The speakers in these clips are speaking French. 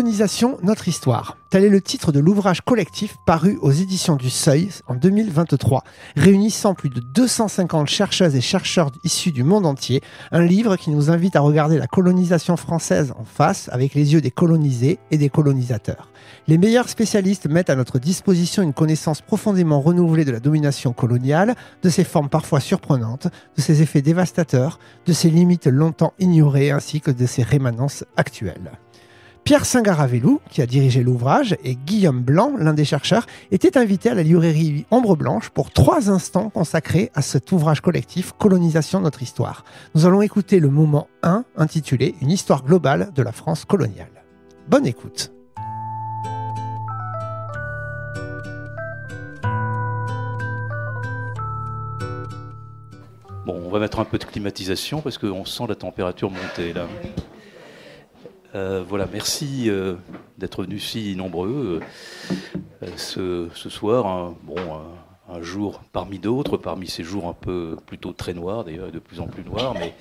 Colonisation, notre histoire. Tel est le titre de l'ouvrage collectif paru aux éditions du Seuil en 2023, réunissant plus de 250 chercheuses et chercheurs issus du monde entier. Un livre qui nous invite à regarder la colonisation française en face avec les yeux des colonisés et des colonisateurs. Les meilleurs spécialistes mettent à notre disposition une connaissance profondément renouvelée de la domination coloniale, de ses formes parfois surprenantes, de ses effets dévastateurs, de ses limites longtemps ignorées ainsi que de ses rémanences actuelles. Pierre Singaravelou, qui a dirigé l'ouvrage, et Guillaume Blanc, l'un des chercheurs, étaient invités à la librairie Ombre Blanche pour 3 instants consacrés à cet ouvrage collectif Colonisation, notre histoire. Nous allons écouter le moment 1 intitulé Une histoire globale de la France coloniale. Bonne écoute. Bon, on va mettre un peu de climatisation parce qu'on sent la température monter là. Voilà, merci d'être venus si nombreux ce soir. Un jour parmi d'autres, parmi ces jours un peu plutôt très noirs, d'ailleurs de plus en plus noirs. Mais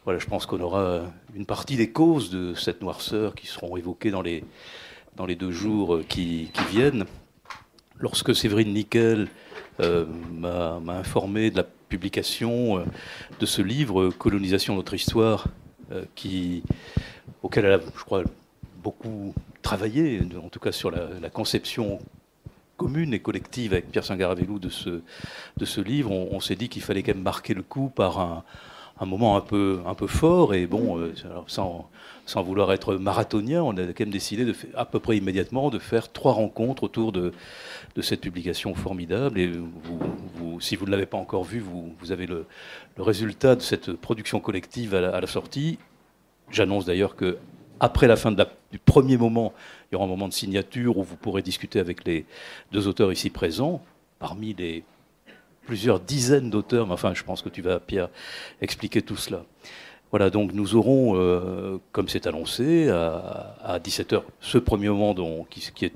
voilà, je pense qu'on aura une partie des causes de cette noirceur qui seront évoquées dans les 2 jours qui viennent. Lorsque Séverine Nickel m'a informé de la publication de ce livre, Colonisation, notre histoire, auquel elle a, je crois, beaucoup travaillé, en tout cas sur la conception commune et collective avec Pierre Singaravelou de ce livre, on s'est dit qu'il fallait quand même marquer le coup par un moment un peu fort. Et bon, alors sans vouloir être marathonien, on a quand même décidé à peu près immédiatement de faire 3 rencontres autour de cette publication formidable. Et si vous ne l'avez pas encore vu, vous avez le résultat de cette production collective à la sortie. J'annonce d'ailleurs qu'après la fin du premier moment, il y aura un moment de signature où vous pourrez discuter avec les 2 auteurs ici présents, parmi les plusieurs dizaines d'auteurs, mais enfin je pense que tu vas, Pierre, expliquer tout cela. Voilà, donc nous aurons, comme c'est annoncé, à 17h, ce premier moment qui est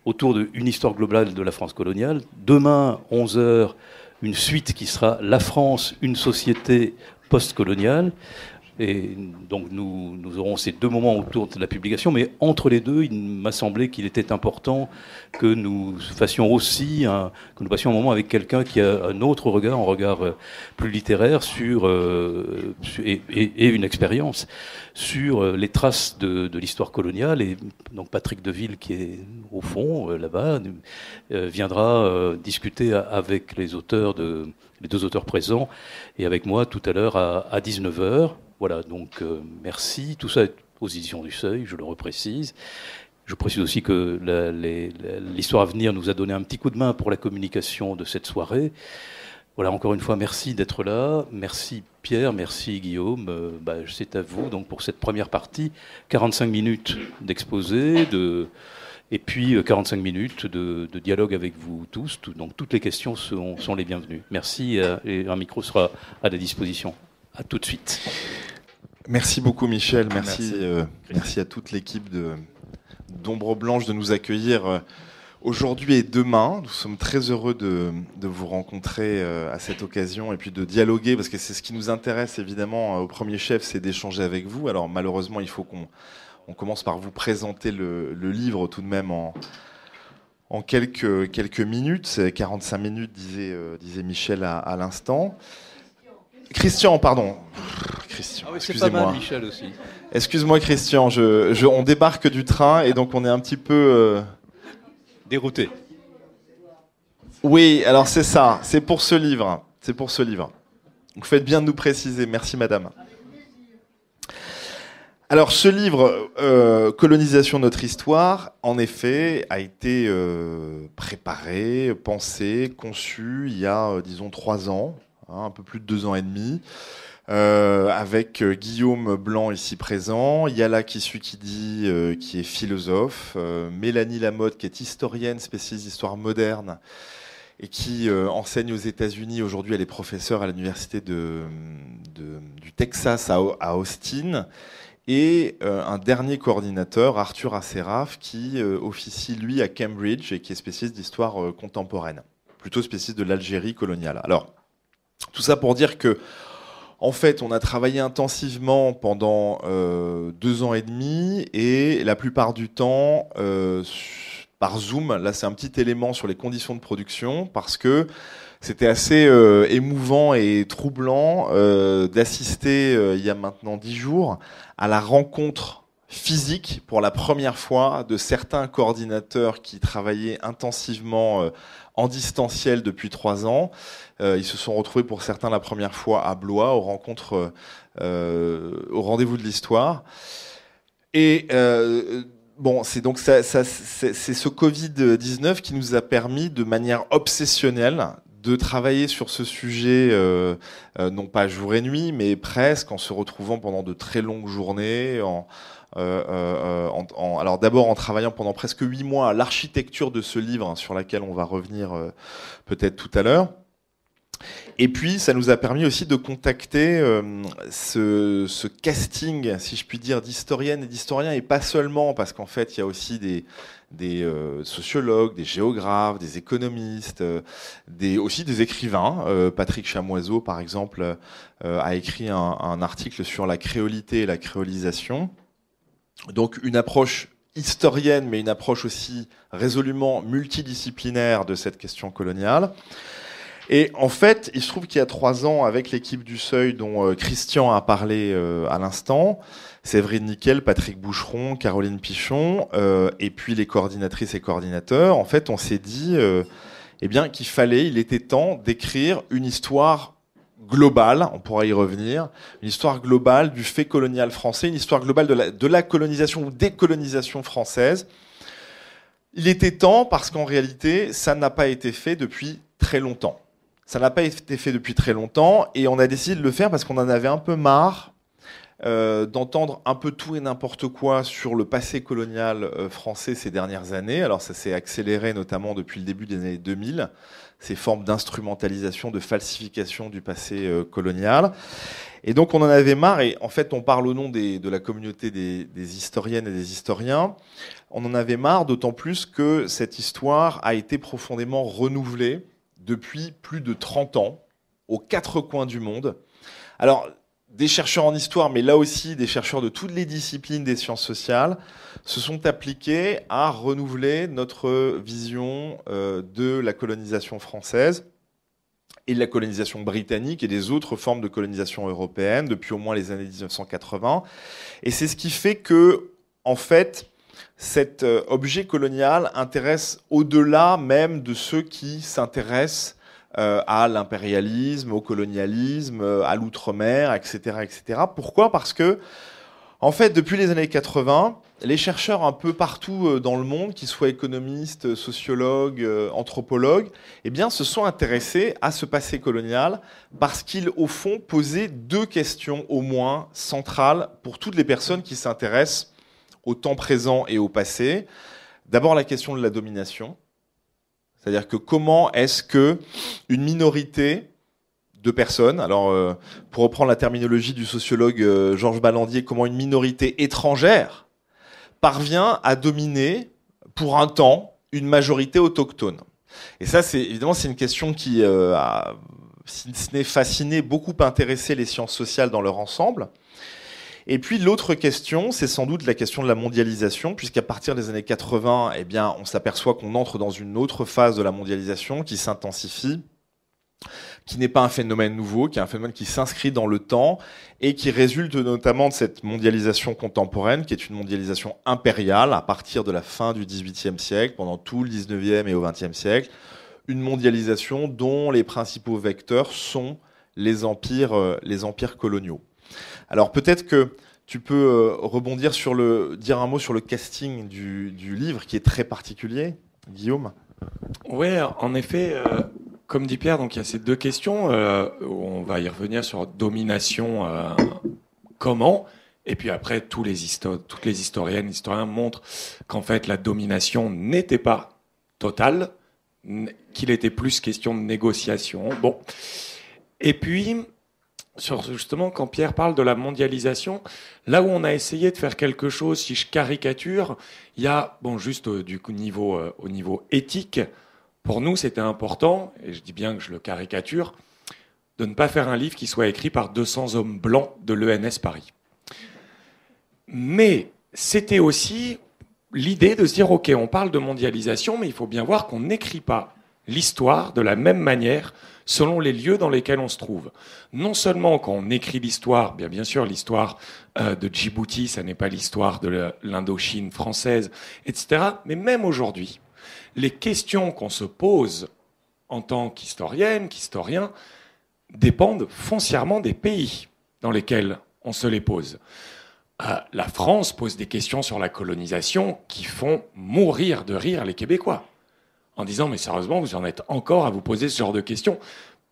autour d'une histoire globale de la France coloniale. Demain, 11h, une suite qui sera La France, une société post-coloniale. Et donc nous aurons ces 2 moments autour de la publication, mais entre les 2, il m'a semblé qu'il était important que nous fassions aussi, que nous passions un moment avec quelqu'un qui a un autre regard, un regard plus littéraire et une expérience sur les traces de l'histoire coloniale. Et donc Patrick Deville, qui est au fond, là-bas, viendra discuter avec les 2 auteurs présents, et avec moi tout à l'heure à 19h. Voilà, donc merci. Tout ça est aux éditions du Seuil, je le reprécise. Je précise aussi que l'histoire à venir nous a donné un petit coup de main pour la communication de cette soirée. Voilà, encore une fois, merci d'être là. Merci Pierre, merci Guillaume. C'est à vous donc pour cette première partie. 45 minutes d'exposé, et puis 45 minutes de dialogue avec vous tous. Donc toutes les questions sont les bienvenues. Merci, et un micro sera à la disposition. À tout de suite. Merci beaucoup Michel, merci à toute l'équipe d'Ombre Blanche de nous accueillir aujourd'hui et demain. Nous sommes très heureux de vous rencontrer à cette occasion et puis de dialoguer, parce que c'est ce qui nous intéresse évidemment au premier chef, c'est d'échanger avec vous. Alors malheureusement, il faut qu'on commence par vous présenter le livre tout de même en quelques minutes. C'est 45 minutes, disait Michel à l'instant. Christian, pardon. Christian, ah oui, c'est excusez-moi. pas mal, Michel aussi. Excuse-moi, Christian. On débarque du train et donc on est un petit peu dérouté. Oui, alors c'est ça. C'est pour ce livre. Vous faites bien de nous préciser. Merci, madame. Alors, ce livre, Colonisation, notre histoire, en effet, a été préparé, pensé, conçu il y a, disons, 3 ans. Un peu plus de 2 ans et demi, avec Guillaume Blanc ici présent, Yala Kisuikidi qui est philosophe, Mélanie Lamotte qui est historienne spécialiste d'histoire moderne et qui enseigne aux États-Unis. Aujourd'hui, elle est professeure à l'université du Texas à Austin. Et un dernier coordinateur, Arthur Asseraf, qui officie lui à Cambridge et qui est spécialiste d'histoire contemporaine, plutôt spécialiste de l'Algérie coloniale. Alors, tout ça pour dire que, En fait, on a travaillé intensivement pendant 2 ans et demi et la plupart du temps par Zoom. Là, c'est un petit élément sur les conditions de production parce que c'était assez émouvant et troublant d'assister il y a maintenant 10 jours à la rencontre physique pour la première fois de certains coordinateurs qui travaillaient intensivement en distanciel depuis 3 ans. Ils se sont retrouvés pour certains la première fois à Blois, aux rencontres, au rendez-vous de l'histoire. Et bon, c'est donc c'est ce Covid-19 qui nous a permis de manière obsessionnelle de travailler sur ce sujet, non pas jour et nuit, mais presque, en se retrouvant pendant de très longues journées, alors d'abord en travaillant pendant presque 8 mois à l'architecture de ce livre, hein, sur laquelle on va revenir peut-être tout à l'heure. Et puis ça nous a permis aussi de contacter ce casting, si je puis dire, d'historiennes et d'historiens, et pas seulement, parce qu'en fait il y a aussi des sociologues, des géographes, des économistes, aussi des écrivains. Patrick Chamoiseau, par exemple, a écrit un article sur la créolité et la créolisation. Donc une approche historienne, mais une approche aussi résolument multidisciplinaire de cette question coloniale. Et en fait, il se trouve qu'il y a 3 ans, avec l'équipe du Seuil dont Christian a parlé à l'instant, Séverine Nickel, Patrick Boucheron, Caroline Pichon, et puis les coordinatrices et coordinateurs, en fait, on s'est dit eh bien, il était temps d'écrire une histoire globale, on pourra y revenir, une histoire globale du fait colonial français, une histoire globale de la colonisation ou décolonisation française. Il était temps parce qu'en réalité, ça n'a pas été fait depuis très longtemps. Ça n'a pas été fait depuis très longtemps et on a décidé de le faire parce qu'on en avait un peu marre d'entendre un peu tout et n'importe quoi sur le passé colonial français ces dernières années. Alors ça s'est accéléré notamment depuis le début des années 2000, ces formes d'instrumentalisation, de falsification du passé colonial. Et donc on en avait marre, et en fait on parle au nom de la communauté des historiennes et des historiens, on en avait marre, d'autant plus que cette histoire a été profondément renouvelée depuis plus de 30 ans, aux 4 coins du monde. Alors, des chercheurs en histoire, mais là aussi des chercheurs de toutes les disciplines des sciences sociales, se sont appliqués à renouveler notre vision de la colonisation française et de la colonisation britannique et des autres formes de colonisation européenne depuis au moins les années 1980. Et c'est ce qui fait que, en fait, cet objet colonial intéresse au-delà même de ceux qui s'intéressent à l'impérialisme, au colonialisme, à l'outre-mer, etc., etc. Pourquoi ? Parce que, en fait, depuis les années 80, les chercheurs un peu partout dans le monde, qu'ils soient économistes, sociologues, anthropologues, eh bien, se sont intéressés à ce passé colonial parce qu'ils, au fond, posaient 2 questions au moins centrales pour toutes les personnes qui s'intéressent au temps présent et au passé. D'abord la question de la domination, c'est-à-dire que comment est-ce que une minorité de personnes, alors pour reprendre la terminologie du sociologue Georges Ballandier, comment une minorité étrangère parvient à dominer pour un temps une majorité autochtone. Et ça, c'est une question qui a, si ce n'est fasciné, beaucoup intéressé les sciences sociales dans leur ensemble. Et puis l'autre question, c'est sans doute la question de la mondialisation, puisqu'à partir des années 80, eh bien, on s'aperçoit qu'on entre dans une autre phase de la mondialisation qui s'intensifie, qui n'est pas un phénomène nouveau, qui est un phénomène qui s'inscrit dans le temps et qui résulte notamment de cette mondialisation contemporaine, qui est une mondialisation impériale à partir de la fin du XVIIIe siècle, pendant tout le XIXe et au XXe siècle, une mondialisation dont les principaux vecteurs sont les empires coloniaux. Alors peut-être que tu peux rebondir dire un mot sur le casting du livre, qui est très particulier, Guillaume. Oui, en effet, comme dit Pierre, donc il y a ces 2 questions. On va y revenir sur domination, comment, et puis après toutes les historiennes, historiens montrent qu'en fait la domination n'était pas totale, qu'il était plus question de négociation. Bon, et puis justement, quand Pierre parle de la mondialisation, là où on a essayé de faire quelque chose, si je caricature, il y a, juste au niveau éthique, pour nous c'était important, et je dis bien que je le caricature, de ne pas faire un livre qui soit écrit par 200 hommes blancs de l'ENS Paris. Mais c'était aussi l'idée de se dire, OK, on parle de mondialisation, mais il faut bien voir qu'on n'écrit pas l'histoire de la même manière selon les lieux dans lesquels on se trouve. Non seulement quand on écrit l'histoire, bien sûr l'histoire de Djibouti, ça n'est pas l'histoire de l'Indochine française, etc. Mais même aujourd'hui, les questions qu'on se pose en tant qu'historienne, qu'historien, dépendent foncièrement des pays dans lesquels on se les pose. La France pose des questions sur la colonisation qui font mourir de rire les Québécois. En disant, mais sérieusement, vous en êtes encore à vous poser ce genre de questions.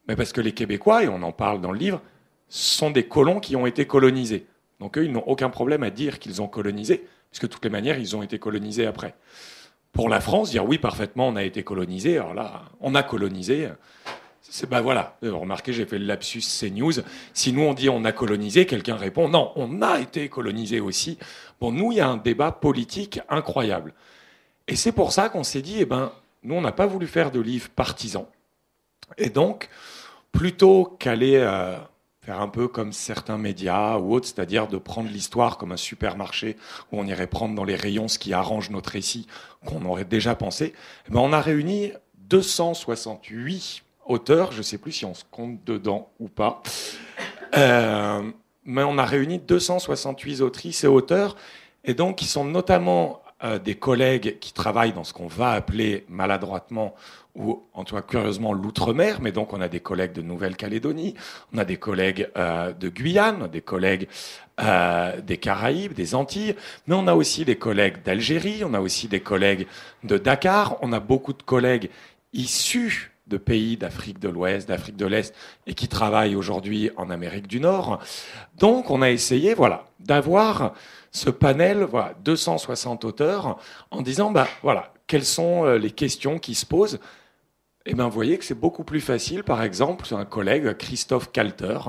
Mais parce que les Québécois, et on en parle dans le livre, sont des colons qui ont été colonisés. Donc eux, ils n'ont aucun problème à dire qu'ils ont colonisé, puisque de toutes les manières, ils ont été colonisés après. Pour la France, dire oui, parfaitement, on a été colonisé, alors là, on a colonisé. Voilà, remarquez, j'ai fait le lapsus CNews. Si nous on dit on a colonisé, quelqu'un répond non, on a été colonisé aussi. Bon, nous, il y a un débat politique incroyable. Et c'est pour ça qu'on s'est dit, nous, on n'a pas voulu faire de livre partisan. Et donc, plutôt qu'aller faire un peu comme certains médias ou autres, c'est-à-dire de prendre l'histoire comme un supermarché où on irait prendre dans les rayons ce qui arrange notre récit, qu'on aurait déjà pensé, on a réuni 268 auteurs, je ne sais plus si on se compte dedans ou pas, mais on a réuni 268 autrices et auteurs, et donc qui sont notamment des collègues qui travaillent dans ce qu'on va appeler maladroitement ou en tout cas curieusement l'outre-mer, mais donc on a des collègues de Nouvelle-Calédonie, on a des collègues de Guyane, des collègues des Caraïbes, des Antilles, mais on a aussi des collègues d'Algérie, on a aussi des collègues de Dakar, on a beaucoup de collègues issus de pays d'Afrique de l'Ouest, d'Afrique de l'Est, et qui travaillent aujourd'hui en Amérique du Nord. Donc on a essayé d'avoir ce panel, 260 auteurs, en disant, quelles sont les questions qui se posent. Et vous voyez que c'est beaucoup plus facile, par exemple, un collègue, Christophe Kalter,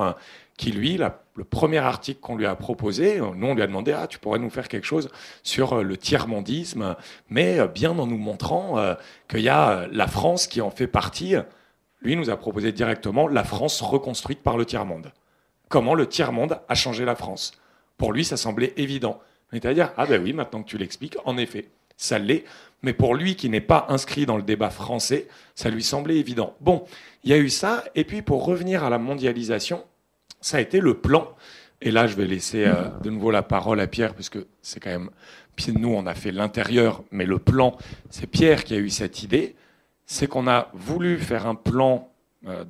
qui lui, le premier article qu'on lui a proposé, nous on lui a demandé, tu pourrais nous faire quelque chose sur le tiers-mondisme, mais bien en nous montrant qu'il y a la France qui en fait partie. Lui nous a proposé directement la France reconstruite par le tiers-monde. Comment le tiers-monde a changé la France. Pour lui, ça semblait évident. C'est-à-dire, oui, maintenant que tu l'expliques, en effet, ça l'est. Mais pour lui, qui n'est pas inscrit dans le débat français, ça lui semblait évident. Bon, il y a eu ça. Et puis, pour revenir à la mondialisation, ça a été le plan. Et là, je vais laisser de nouveau la parole à Pierre, puisque c'est quand même... Nous, on a fait l'intérieur, mais le plan, c'est Pierre qui a eu cette idée. C'est qu'on a voulu faire un plan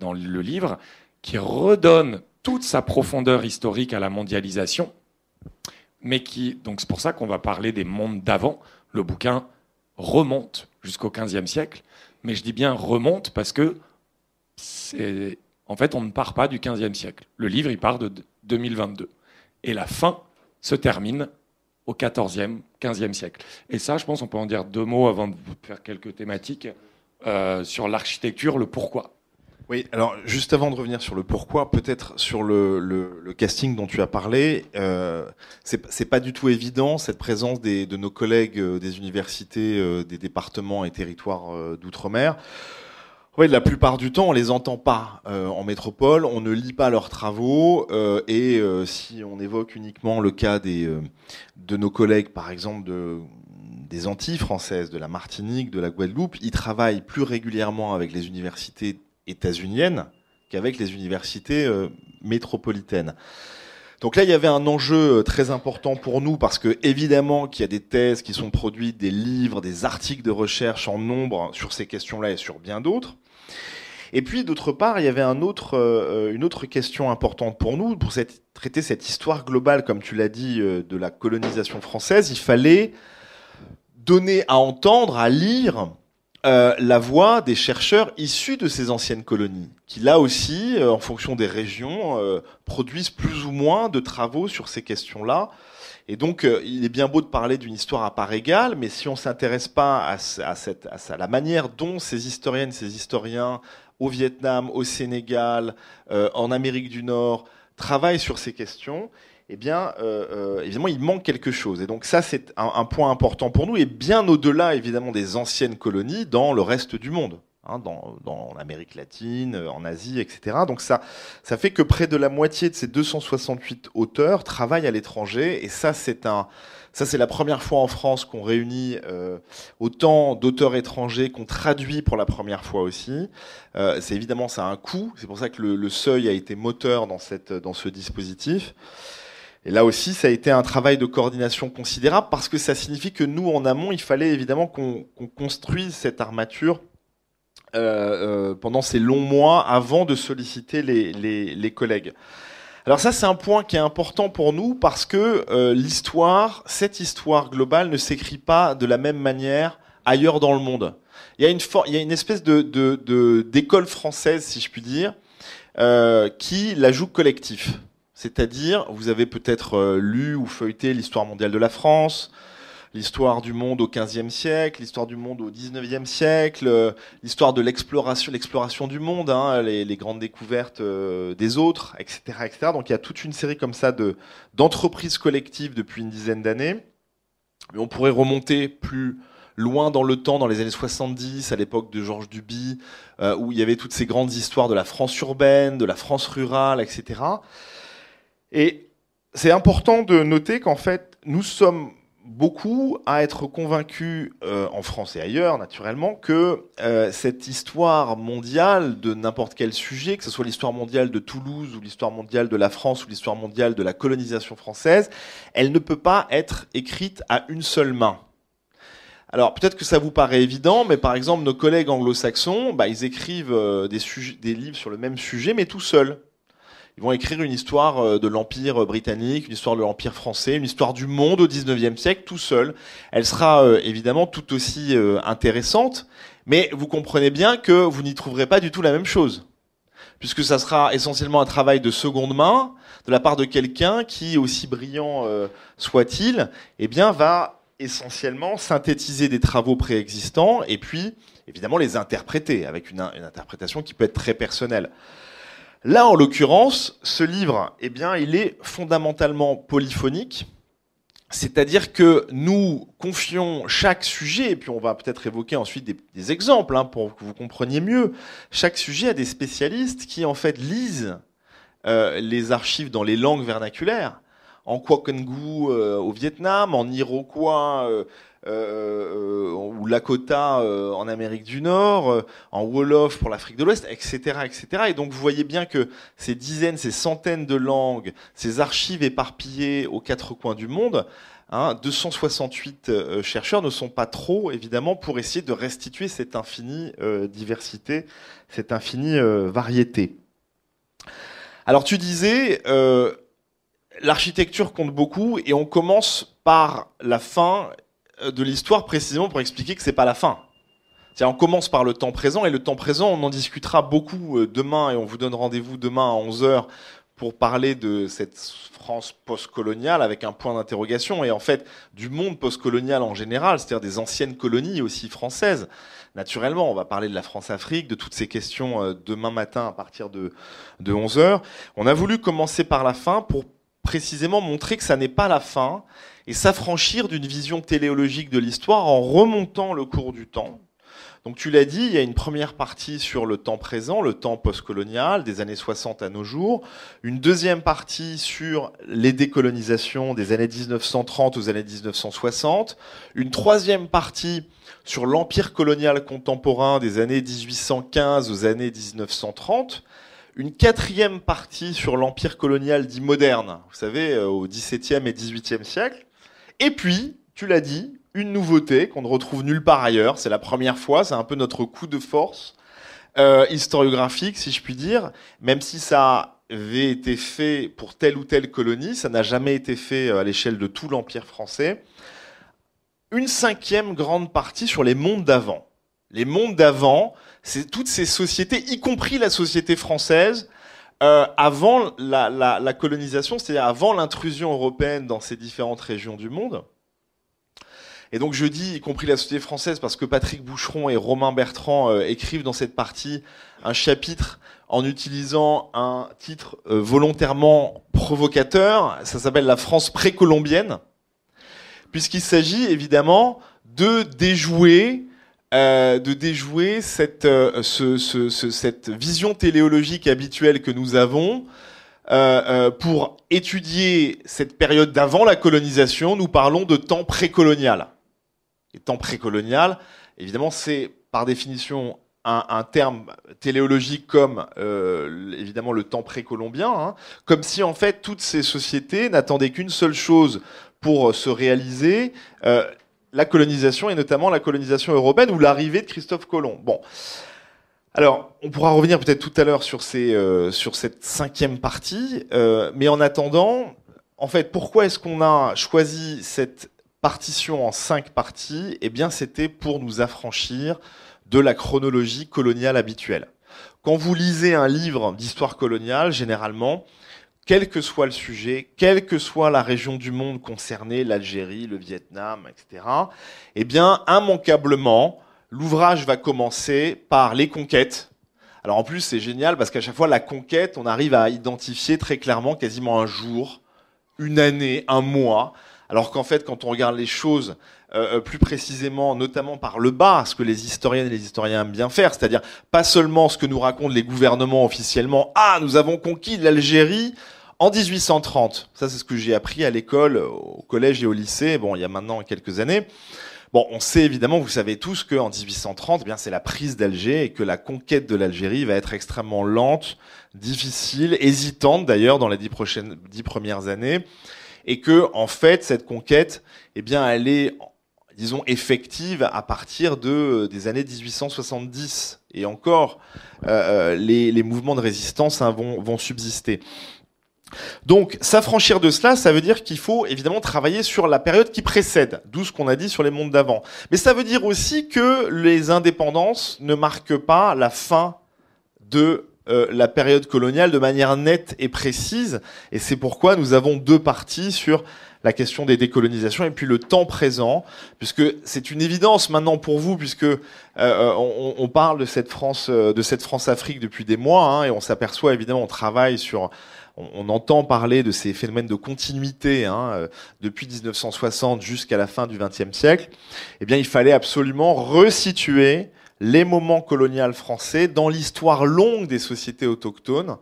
dans le livre qui redonne toute sa profondeur historique à la mondialisation, mais donc c'est pour ça qu'on va parler des mondes d'avant. Le bouquin remonte jusqu'au XVe siècle, mais je dis bien remonte parce que en fait, on ne part pas du XVe siècle. Le livre, il part de 2022. Et la fin se termine au XIVe, XVe siècle. Et ça, je pense qu'on peut en dire deux mots avant de faire quelques thématiques sur l'architecture, le pourquoi. Oui, alors juste avant de revenir sur le pourquoi, peut-être sur le casting dont tu as parlé, c'est pas du tout évident cette présence de nos collègues des universités, des départements et territoires d'outre-mer. Oui, la plupart du temps, on les entend pas en métropole, on ne lit pas leurs travaux, et si on évoque uniquement le cas de nos collègues, par exemple des Antilles françaises, de la Martinique, de la Guadeloupe, ils travaillent plus régulièrement avec les universités états-uniennes qu'avec les universités métropolitaines. Donc là, il y avait un enjeu très important pour nous parce que évidemment qu'il y a des thèses qui sont produites, des livres, des articles de recherche en nombre sur ces questions-là et sur bien d'autres. Et puis d'autre part, il y avait une autre question importante pour nous, pour traiter cette histoire globale, comme tu l'as dit, de la colonisation française. Il fallait donner à entendre, à lire la voix des chercheurs issus de ces anciennes colonies, qui là aussi, en fonction des régions, produisent plus ou moins de travaux sur ces questions-là. Et donc, il est bien beau de parler d'une histoire à part égale, mais si on s'intéresse pas à la manière dont ces historiennes, ces historiens au Vietnam, au Sénégal, en Amérique du Nord travaillent sur ces questions, eh bien, évidemment, il manque quelque chose. Et donc ça, c'est un point important pour nous, et bien au-delà, évidemment, des anciennes colonies dans le reste du monde. dans l'Amérique latine, en Asie, etc. Donc ça fait que près de la moitié de ces 268 auteurs travaillent à l'étranger, et ça c'est la première fois en France qu'on réunit autant d'auteurs étrangers qu'on traduit pour la première fois aussi. C'est évidemment, ça a un coût, c'est pour ça que le seuil a été moteur dans ce dispositif. Et là aussi, ça a été un travail de coordination considérable, parce que ça signifie que nous, en amont, il fallait évidemment qu'on construise cette armature pendant ces longs mois avant de solliciter les collègues. Alors ça, c'est un point qui est important pour nous, parce que cette histoire globale ne s'écrit pas de la même manière ailleurs dans le monde. Il y a une espèce d'école française, si je puis dire, qui la joue collectif. C'est-à-dire, vous avez peut-être lu ou feuilleté l'histoire mondiale de la France, l'histoire du monde au XVe siècle, l'histoire du monde au XIXe siècle, l'histoire de l'exploration du monde, les grandes découvertes des autres, etc., etc. Donc il y a toute une série comme ça d'entreprises collectives depuis une dizaine d'années. Mais on pourrait remonter plus loin dans le temps, dans les années 70, à l'époque de Georges Duby, où il y avait toutes ces grandes histoires de la France urbaine, de la France rurale, etc. Et c'est important de noter qu'en fait, nous sommes beaucoup à être convaincus, en France et ailleurs, naturellement, que cette histoire mondiale de n'importe quel sujet, que ce soit l'histoire mondiale de Toulouse, ou l'histoire mondiale de la France, ou l'histoire mondiale de la colonisation française, elle ne peut pas être écrite à une seule main. Alors, peut-être que ça vous paraît évident, mais par exemple, nos collègues anglo-saxons, ils écrivent des livres sur le même sujet, mais tout seuls. Ils vont écrire une histoire de l'Empire britannique, une histoire de l'Empire français, une histoire du monde au XIXe siècle, tout seul. Elle sera évidemment tout aussi intéressante, mais vous comprenez bien que vous n'y trouverez pas du tout la même chose, puisque ça sera essentiellement un travail de seconde main, de la part de quelqu'un qui, aussi brillant soit-il, va essentiellement synthétiser des travaux préexistants, et puis évidemment les interpréter, avec une interprétation qui peut être très personnelle. Là, en l'occurrence, ce livre, il est fondamentalement polyphonique, c'est-à-dire que nous confions chaque sujet, et puis on va peut-être évoquer ensuite des exemples pour que vous compreniez mieux, chaque sujet à des spécialistes qui en fait lisent les archives dans les langues vernaculaires, en Kwakangu au Vietnam, en Iroquois ou Lakota en Amérique du Nord, en Wolof pour l'Afrique de l'Ouest, etc., etc. Et donc vous voyez bien que ces dizaines, ces centaines de langues, ces archives éparpillées aux quatre coins du monde, 268 chercheurs ne sont pas trop, évidemment, pour essayer de restituer cette infinie diversité, cette infinie variété. Alors tu disais, l'architecture compte beaucoup, et on commence par la fin de l'histoire précisément pour expliquer que c'est pas la fin. C'est-à-dire, on commence par le temps présent, et le temps présent, on en discutera beaucoup demain, et on vous donne rendez-vous demain à 11h pour parler de cette France postcoloniale avec un point d'interrogation, et en fait du monde postcolonial en général, c'est-à-dire des anciennes colonies aussi françaises. Naturellement, on va parler de la France-Afrique, de toutes ces questions demain matin à partir de 11h. On a voulu commencer par la fin pour précisément montrer que ça n'est pas la fin, et s'affranchir d'une vision téléologique de l'histoire en remontant le cours du temps. Donc tu l'as dit, il y a une première partie sur le temps présent, le temps postcolonial, des années 60 à nos jours, une deuxième partie sur les décolonisations des années 1930 aux années 1960, une troisième partie sur l'empire colonial contemporain des années 1815 aux années 1930, une quatrième partie sur l'empire colonial dit moderne, vous savez, au XVIIe et XVIIIe siècle. Et puis, tu l'as dit, une nouveauté qu'on ne retrouve nulle part ailleurs. C'est la première fois, c'est un peu notre coup de force historiographique, si je puis dire. Même si ça avait été fait pour telle ou telle colonie, ça n'a jamais été fait à l'échelle de tout l'Empire français. Une cinquième grande partie sur les mondes d'avant. Les mondes d'avant, c'est toutes ces sociétés, y compris la société française, avant la colonisation, c'est-à-dire avant l'intrusion européenne dans ces différentes régions du monde. Et donc je dis y compris la société française parce que Patrick Boucheron et Romain Bertrand écrivent dans cette partie un chapitre en utilisant un titre volontairement provocateur. Ça s'appelle la France précolombienne, puisqu'il s'agit évidemment de déjouer de déjouer cette vision téléologique habituelle que nous avons. Pour étudier cette période d'avant la colonisation, nous parlons de temps précolonial. Et temps précolonial, évidemment, c'est par définition un terme téléologique comme évidemment le temps précolombien, hein, comme si en fait toutes ces sociétés n'attendaient qu'une seule chose pour se réaliser, la colonisation, et notamment la colonisation européenne ou l'arrivée de Christophe Colomb. Bon. Alors, on pourra revenir peut-être tout à l'heure sur cette 5e partie, mais en attendant, en fait, pourquoi est-ce qu'on a choisi cette partition en 5 parties ? Eh bien, c'était pour nous affranchir de la chronologie coloniale habituelle. Quand vous lisez un livre d'histoire coloniale, généralement, quel que soit le sujet, quelle que soit la région du monde concernée, l'Algérie, le Vietnam, etc., eh bien, immanquablement, l'ouvrage va commencer par les conquêtes. Alors en plus, c'est génial parce qu'à chaque fois, la conquête, on arrive à identifier très clairement quasiment un jour, une année, un mois. Alors qu'en fait, quand on regarde les choses plus précisément, notamment par le bas, ce que les historiennes et les historiens aiment bien faire, c'est-à-dire pas seulement ce que nous racontent les gouvernements officiellement, « Ah, nous avons conquis l'Algérie en 1830 ». Ça, c'est ce que j'ai appris à l'école, au collège et au lycée, bon, il y a maintenant quelques années. Bon, on sait évidemment, vous savez tous qu'en 1830, eh bien, c'est la prise d'Alger et que la conquête de l'Algérie va être extrêmement lente, difficile, hésitante d'ailleurs dans les 10 premières années, et que en fait cette conquête, eh bien, elle est, disons, effective à partir des années 1870 et encore, les mouvements de résistance vont subsister. Donc, s'affranchir de cela, ça veut dire qu'il faut évidemment travailler sur la période qui précède, d'où ce qu'on a dit sur les mondes d'avant. Mais ça veut dire aussi que les indépendances ne marquent pas la fin de la période coloniale de manière nette et précise. Et c'est pourquoi nous avons 2 parties sur la question des décolonisations et puis le temps présent, puisque c'est une évidence maintenant pour vous, puisque on parle de cette France-Afrique depuis des mois, hein, et on s'aperçoit évidemment, on travaille sur... On entend parler de ces phénomènes de continuité depuis 1960 jusqu'à la fin du XXe siècle. Eh bien, il fallait absolument resituer les moments coloniaux français dans l'histoire longue des sociétés autochtones.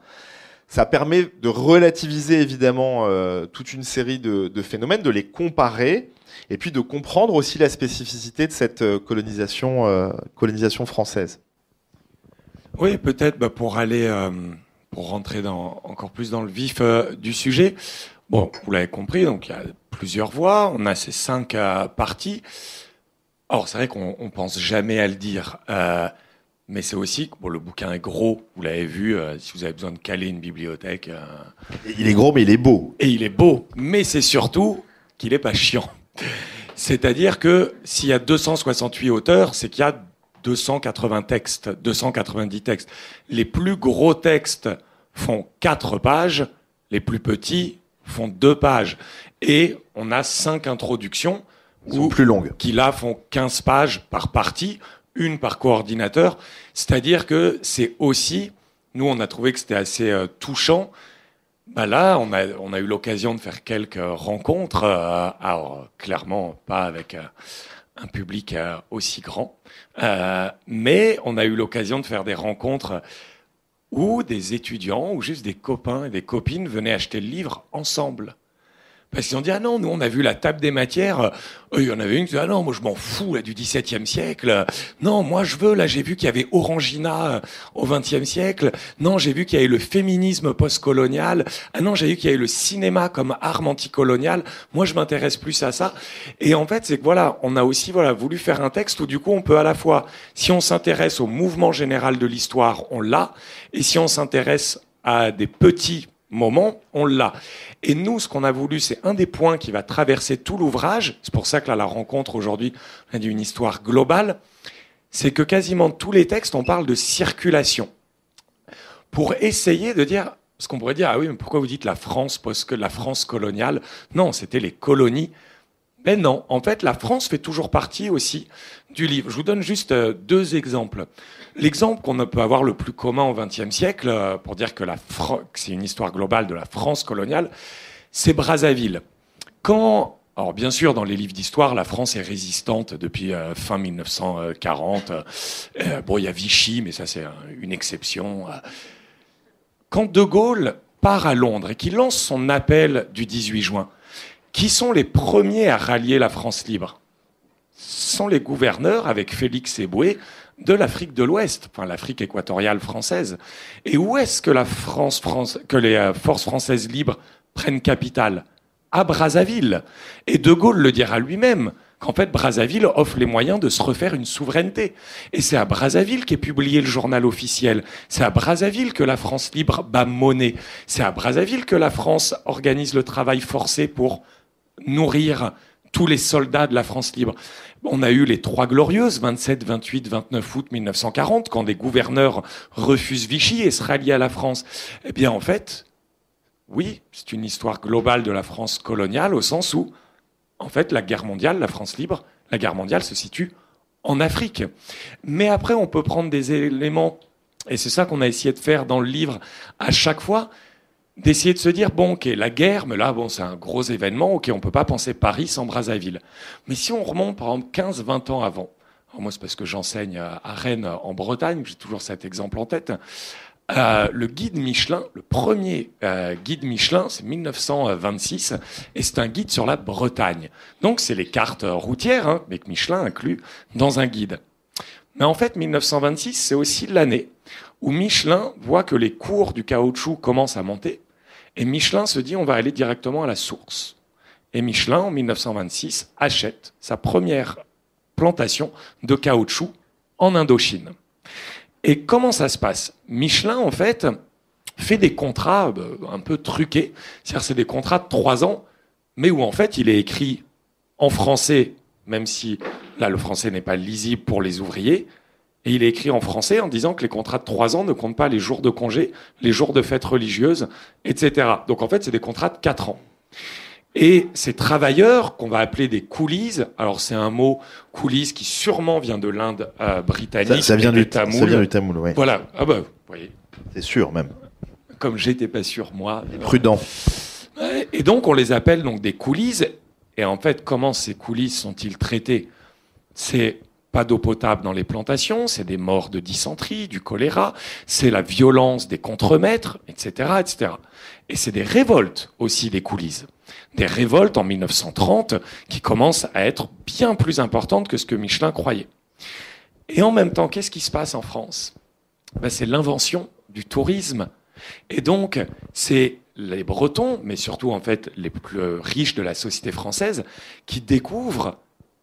Ça permet de relativiser évidemment toute une série de phénomènes, de les comparer et puis de comprendre aussi la spécificité de cette colonisation française. Oui, peut-être pour aller... Pour rentrer encore plus dans le vif du sujet, bon, vous l'avez compris, donc il y a plusieurs voies, on a ces 5 parties. Alors c'est vrai qu'on pense jamais à le dire, mais c'est aussi que bon, le bouquin est gros, vous l'avez vu, si vous avez besoin de caler une bibliothèque. Il est gros, mais il est beau. Et il est beau, mais c'est surtout qu'il est pas chiant. C'est-à-dire que s'il y a 268 auteurs, c'est qu'il y a 280 textes, 290 textes. Les plus gros textes font 4 pages, les plus petits font 2 pages. Et on a 5 introductions plus longues, qui là font 15 pages par partie, une par coordinateur. C'est-à-dire que c'est aussi, nous on a trouvé que c'était assez touchant. Bah là, on a eu l'occasion de faire quelques rencontres, alors clairement pas avec un public aussi grand, mais on a eu l'occasion de faire des rencontres où des étudiants ou juste des copains et des copines venaient acheter le livre ensemble. Parce qu'ils ont dit, ah non, nous on a vu la table des matières, il y en avait une qui disait, ah non, moi je m'en fous là, du XVIIe siècle, non, moi je veux, là j'ai vu qu'il y avait Orangina au XXe siècle, non, j'ai vu qu'il y avait le féminisme postcolonial, ah non, j'ai vu qu'il y avait le cinéma comme arme anticoloniale, moi je m'intéresse plus à ça. Et en fait, c'est que voilà, on a aussi voulu faire un texte où du coup on peut à la fois, si on s'intéresse au mouvement général de l'histoire, on l'a, et si on s'intéresse à des petits moment, on l'a. Et nous, ce qu'on a voulu, c'est un des points qui va traverser tout l'ouvrage. C'est pour ça que là, la rencontre aujourd'hui, on a dit une histoire globale. C'est que quasiment tous les textes, on parle de circulation. Pour essayer de dire, parce qu'on pourrait dire, ah oui, mais pourquoi vous dites la France coloniale? Non, c'était les colonies. Mais non, en fait, la France fait toujours partie aussi du livre. Je vous donne juste 2 exemples. L'exemple qu'on peut avoir le plus commun au XXe siècle, pour dire que c'est une histoire globale de la France coloniale, c'est Brazzaville. Alors bien sûr, dans les livres d'histoire, la France est résistante depuis fin 1940. Bon, il y a Vichy, mais ça c'est une exception. Quand De Gaulle part à Londres et qu'il lance son appel du 18 juin, qui sont les premiers à rallier la France libre? Ce sont les gouverneurs, avec Félix Eboué, de l'Afrique de l'Ouest, enfin l'Afrique équatoriale française. Et où est-ce que que les forces françaises libres prennent capitale? À Brazzaville. Et De Gaulle le dira lui-même, qu'en fait Brazzaville offre les moyens de se refaire une souveraineté. Et c'est à Brazzaville qu'est publié le journal officiel. C'est à Brazzaville que la France libre bat monnaie. C'est à Brazzaville que la France organise le travail forcé pour nourrir tous les soldats de la France libre. On a eu les Trois Glorieuses, 27, 28, 29 août 1940, quand des gouverneurs refusent Vichy et se rallient à la France. Eh bien, en fait, oui, c'est une histoire globale de la France coloniale, au sens où, en fait, la guerre mondiale, la France libre, la guerre mondiale se situe en Afrique. Mais après, on peut prendre des éléments, et c'est ça qu'on a essayé de faire dans le livre à chaque fois, d'essayer de se dire, bon, ok, la guerre, mais là, bon, c'est un gros événement, ok, on peut pas penser Paris sans Brazzaville. Mais si on remonte, par exemple, 15-20 ans avant, alors moi, c'est parce que j'enseigne à Rennes, en Bretagne, j'ai toujours cet exemple en tête, le guide Michelin, le premier guide Michelin, c'est 1926, et c'est un guide sur la Bretagne. Donc, c'est les cartes routières, hein, mais que Michelin inclut dans un guide. Mais en fait, 1926, c'est aussi l'année où Michelin voit que les cours du caoutchouc commencent à monter, et Michelin se dit on va aller directement à la source. Et Michelin, en 1926, achète sa première plantation de caoutchouc en Indochine. Et comment ça se passe? Michelin, en fait, fait des contrats un peu truqués. C'est-à-dire c'est des contrats de 3 ans, mais où en fait il est écrit en français, même si là le français n'est pas lisible pour les ouvriers, et il est écrit en français en disant que les contrats de 3 ans ne comptent pas les jours de congé, les jours de fêtes religieuses, etc. Donc en fait, c'est des contrats de 4 ans. Et ces travailleurs, qu'on va appeler des coolies, alors c'est un mot coolies qui sûrement vient de l'Inde britannique. Ça vient du Tamoul. Ça vient du Tamoul, oui. Voilà, ah bah, vous voyez. C'est sûr même. Comme j'étais pas sûr, moi. Prudent. Et donc, on les appelle donc des coolies. Et en fait, comment ces coolies sont-ils traités? C'est pas d'eau potable dans les plantations, c'est des morts de dysenterie, du choléra, c'est la violence des contremaîtres, etc., etc. Et c'est des révoltes aussi des coolies. Des révoltes en 1930 qui commencent à être bien plus importantes que ce que Michelin croyait. Et en même temps, qu'est-ce qui se passe en France? C'est l'invention du tourisme. Et donc, c'est les Bretons, mais surtout en fait les plus riches de la société française, qui découvrent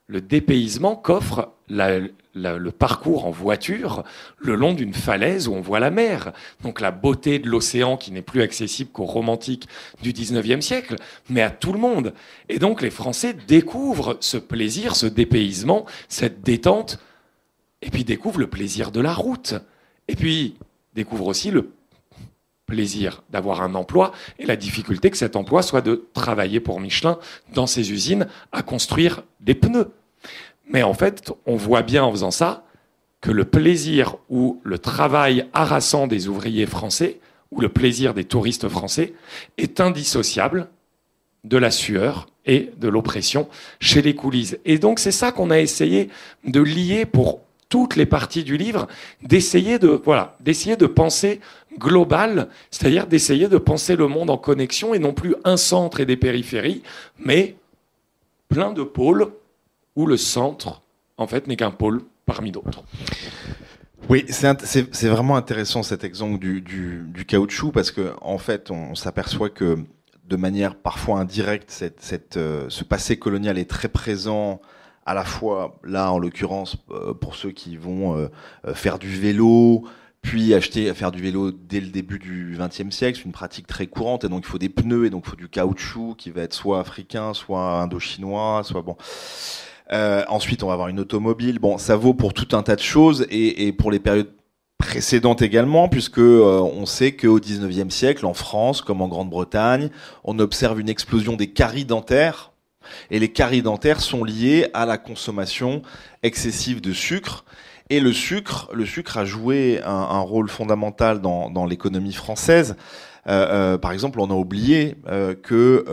le dépaysement qu'offre le parcours en voiture le long d'une falaise où on voit la mer. Donc la beauté de l'océan qui n'est plus accessible qu'aux romantiques du 19e siècle, mais à tout le monde. Et donc les Français découvrent ce plaisir, ce dépaysement, cette détente, et puis découvrent le plaisir de la route. Et puis découvrent aussi le plaisir d'avoir un emploi et la difficulté que cet emploi soit de travailler pour Michelin dans ses usines à construire des pneus. Mais en fait, on voit bien en faisant ça que le plaisir ou le travail harassant des ouvriers français ou le plaisir des touristes français est indissociable de la sueur et de l'oppression chez les coolies. Et donc c'est ça qu'on a essayé de lier pour toutes les parties du livre, d'essayer de penser global, c'est-à-dire d'essayer de penser le monde en connexion et non plus un centre et des périphéries, mais plein de pôles où le centre, en fait, n'est qu'un pôle parmi d'autres. Oui, c'est vraiment intéressant cet exemple du caoutchouc parce que en fait, on s'aperçoit que de manière parfois indirecte, ce passé colonial est très présent. À la fois, là, en l'occurrence, pour ceux qui vont faire du vélo, puis faire du vélo dès le début du XXe siècle, c'est une pratique très courante, et donc il faut des pneus, et donc il faut du caoutchouc qui va être soit africain, soit indo-chinois, soit bon. Ensuite, on va avoir une automobile. Bon, ça vaut pour tout un tas de choses, et pour les périodes précédentes également, puisque on sait qu'au XIXe siècle, en France, comme en Grande-Bretagne, on observe une explosion des caries dentaires. Et les caries dentaires sont liées à la consommation excessive de sucre. Et le sucre a joué un rôle fondamental dans l'économie française. Par exemple, on a oublié que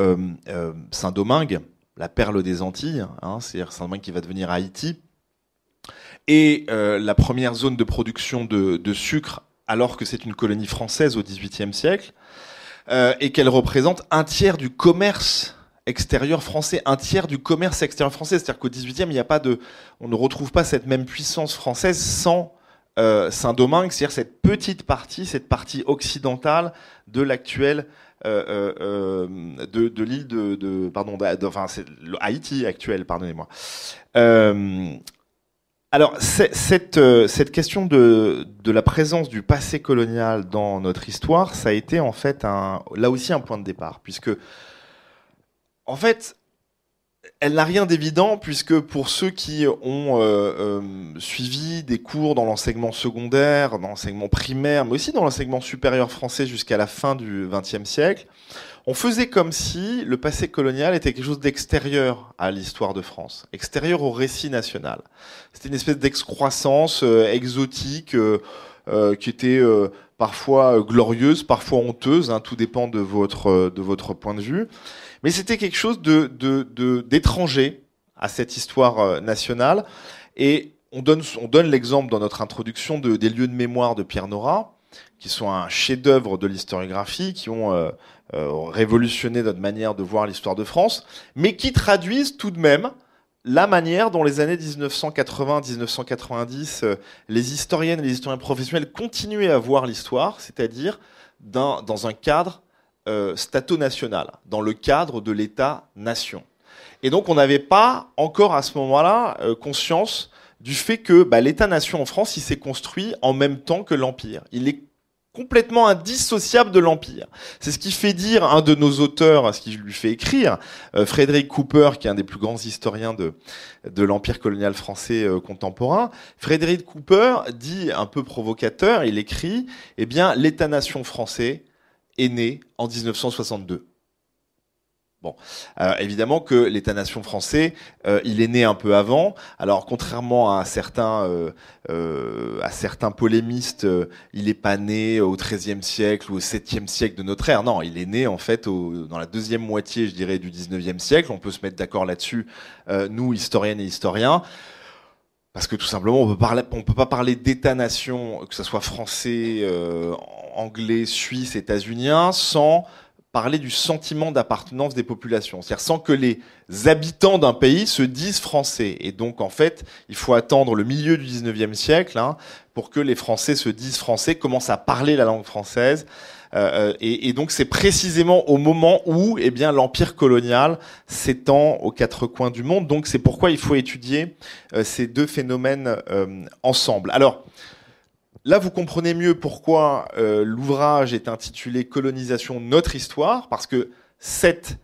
Saint-Domingue, la perle des Antilles, hein, c'est-à-dire c'est un domaine qui va devenir Haïti, et la première zone de production de sucre, alors que c'est une colonie française au XVIIIe siècle, et qu'elle représente un tiers du commerce extérieur français, un tiers du commerce extérieur français. C'est-à-dire qu'au XVIIIe, on ne retrouve pas cette même puissance française sans Saint-Domingue, c'est-à-dire cette partie occidentale de l'actuelle de l'île c'est Haïti actuelle, pardonnez-moi. Alors, cette question de la présence du passé colonial dans notre histoire, ça a été en fait là aussi un point de départ, puisque en fait, elle n'a rien d'évident, puisque pour ceux qui ont suivi des cours dans l'enseignement secondaire, dans l'enseignement primaire, mais aussi dans l'enseignement supérieur français jusqu'à la fin du XXe siècle, on faisait comme si le passé colonial était quelque chose d'extérieur à l'histoire de France, extérieur au récit national. C'était une espèce d'excroissance exotique qui était parfois glorieuse, parfois honteuse, hein, tout dépend de votre point de vue. Mais c'était quelque chose d'étranger à cette histoire nationale. Et on donne l'exemple dans notre introduction des lieux de mémoire de Pierre Nora, qui sont un chef-d'œuvre de l'historiographie, qui ont révolutionné notre manière de voir l'histoire de France, mais qui traduisent tout de même la manière dont les années 1980-1990, les historiennes et les historiens professionnels continuaient à voir l'histoire, c'est-à-dire dans un cadre stato-national, dans le cadre de l'État-nation. Et donc on n'avait pas encore à ce moment-là conscience du fait que l'État-nation en France, il s'est construit en même temps que l'Empire. Il est complètement indissociable de l'Empire. C'est ce qui fait dire un de nos auteurs, ce qui lui fait écrire, Frédéric Cooper, qui est un des plus grands historiens de l'Empire colonial français contemporain. Frédéric Cooper dit, un peu provocateur, il écrit, eh bien, l'État-nation français est né en 1962. Bon, évidemment que l'État-nation français, il est né un peu avant. Alors, contrairement à certains polémistes, il n'est pas né au XIIIe siècle ou au VIIe siècle de notre ère. Non, il est né en fait dans la deuxième moitié, je dirais, du XIXe siècle. On peut se mettre d'accord là-dessus, nous, historiennes et historiens. Parce que tout simplement, on peut pas parler d'État-nation, que ce soit français, anglais, suisse, états-unien, sans parler du sentiment d'appartenance des populations. C'est-à-dire sans que les habitants d'un pays se disent français. Et donc, en fait, il faut attendre le milieu du 19e siècle pour que les Français se disent français, commencent à parler la langue française. Et donc, c'est précisément au moment où l'empire colonial s'étend aux quatre coins du monde. Donc, c'est pourquoi il faut étudier ces deux phénomènes ensemble. Alors, là, vous comprenez mieux pourquoi l'ouvrage est intitulé « Colonisation, notre histoire », parce que cette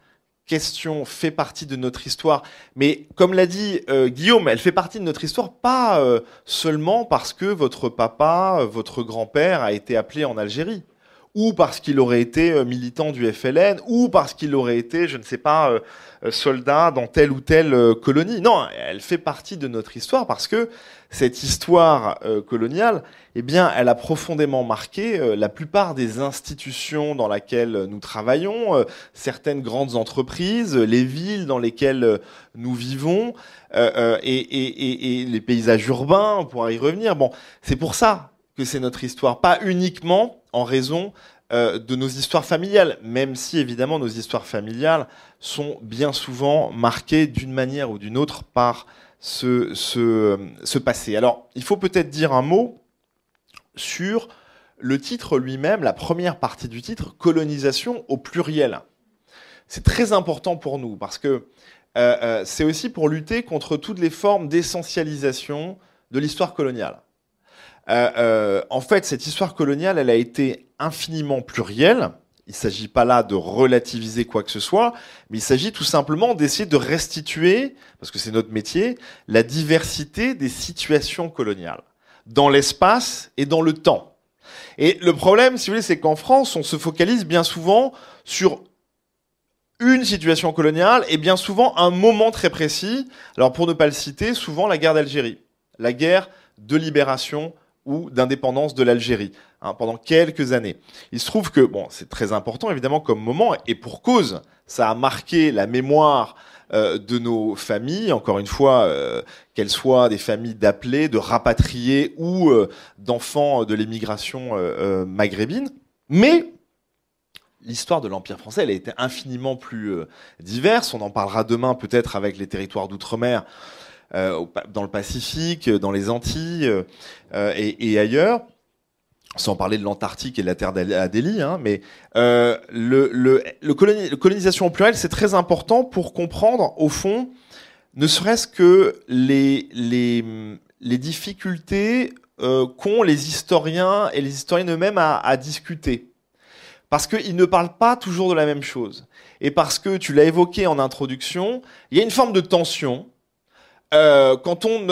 question fait partie de notre histoire. Mais comme l'a dit Guillaume, elle fait partie de notre histoire pas seulement parce que votre papa, votre grand-père a été appelé en Algérie, ou parce qu'il aurait été militant du FLN, ou parce qu'il aurait été, je ne sais pas, soldat dans telle ou telle colonie. Non, elle fait partie de notre histoire parce que cette histoire coloniale, elle a profondément marqué la plupart des institutions dans lesquelles nous travaillons, certaines grandes entreprises, les villes dans lesquelles nous vivons, et les paysages urbains, on pourra y revenir. Bon, c'est pour ça que c'est notre histoire, pas uniquement en raison de nos histoires familiales, même si évidemment nos histoires familiales sont bien souvent marquées d'une manière ou d'une autre par ce passé. Alors, il faut peut-être dire un mot sur le titre lui-même, la première partie du titre, colonisation au pluriel. C'est très important pour nous parce que c'est aussi pour lutter contre toutes les formes d'essentialisation de l'histoire coloniale. En fait, cette histoire coloniale, elle a été infiniment plurielle. Il ne s'agit pas là de relativiser quoi que ce soit, mais il s'agit tout simplement d'essayer de restituer, parce que c'est notre métier, la diversité des situations coloniales, dans l'espace et dans le temps. Et le problème, si vous voulez, c'est qu'en France, on se focalise bien souvent sur une situation coloniale et bien souvent un moment très précis. Alors pour ne pas le citer, souvent la guerre d'Algérie, la guerre de libération ou d'indépendance de l'Algérie, pendant quelques années. Il se trouve que, bon, c'est très important évidemment comme moment, et pour cause, ça a marqué la mémoire de nos familles, encore une fois, qu'elles soient des familles d'appelés, de rapatriés ou d'enfants de l'émigration maghrébine. Mais l'histoire de l'Empire français, elle a été infiniment plus diverse. On en parlera demain peut-être avec les territoires d'outre-mer, dans le Pacifique, dans les Antilles et ailleurs. Sans parler de l'Antarctique et de la Terre d'Adélie, hein, mais le colonisation au pluriel, c'est très important pour comprendre, au fond, ne serait-ce que les difficultés qu'ont les historiens et les historiennes eux-mêmes à discuter. Parce qu'ils ne parlent pas toujours de la même chose. Et parce que, tu l'as évoqué en introduction, il y a une forme de tension quand on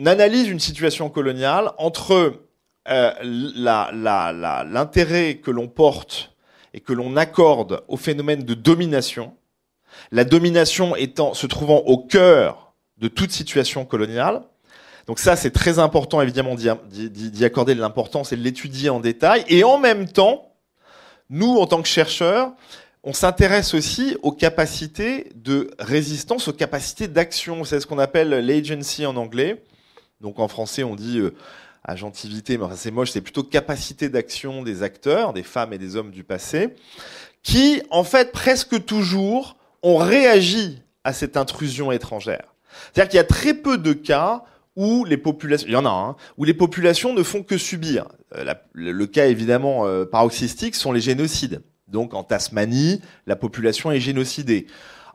analyse une situation coloniale entre l'intérêt que l'on porte et que l'on accorde au phénomène de domination, la domination se trouvant au cœur de toute situation coloniale. Donc ça, c'est très important, évidemment, d'y accorder de l'importance et de l'étudier en détail. Et en même temps, nous, en tant que chercheurs, on s'intéresse aussi aux capacités de résistance, aux capacités d'action. C'est ce qu'on appelle l'agency en anglais. Donc en français, on dit agentivité, mais enfin, c'est moche, c'est plutôt capacité d'action des acteurs, des femmes et des hommes du passé, qui, en fait, presque toujours, ont réagi à cette intrusion étrangère. C'est-à-dire qu'il y a très peu de cas où les populations, il y en a, hein, où les populations ne font que subir. Le cas, évidemment, paroxystique sont les génocides. Donc, en Tasmanie, la population est génocidée.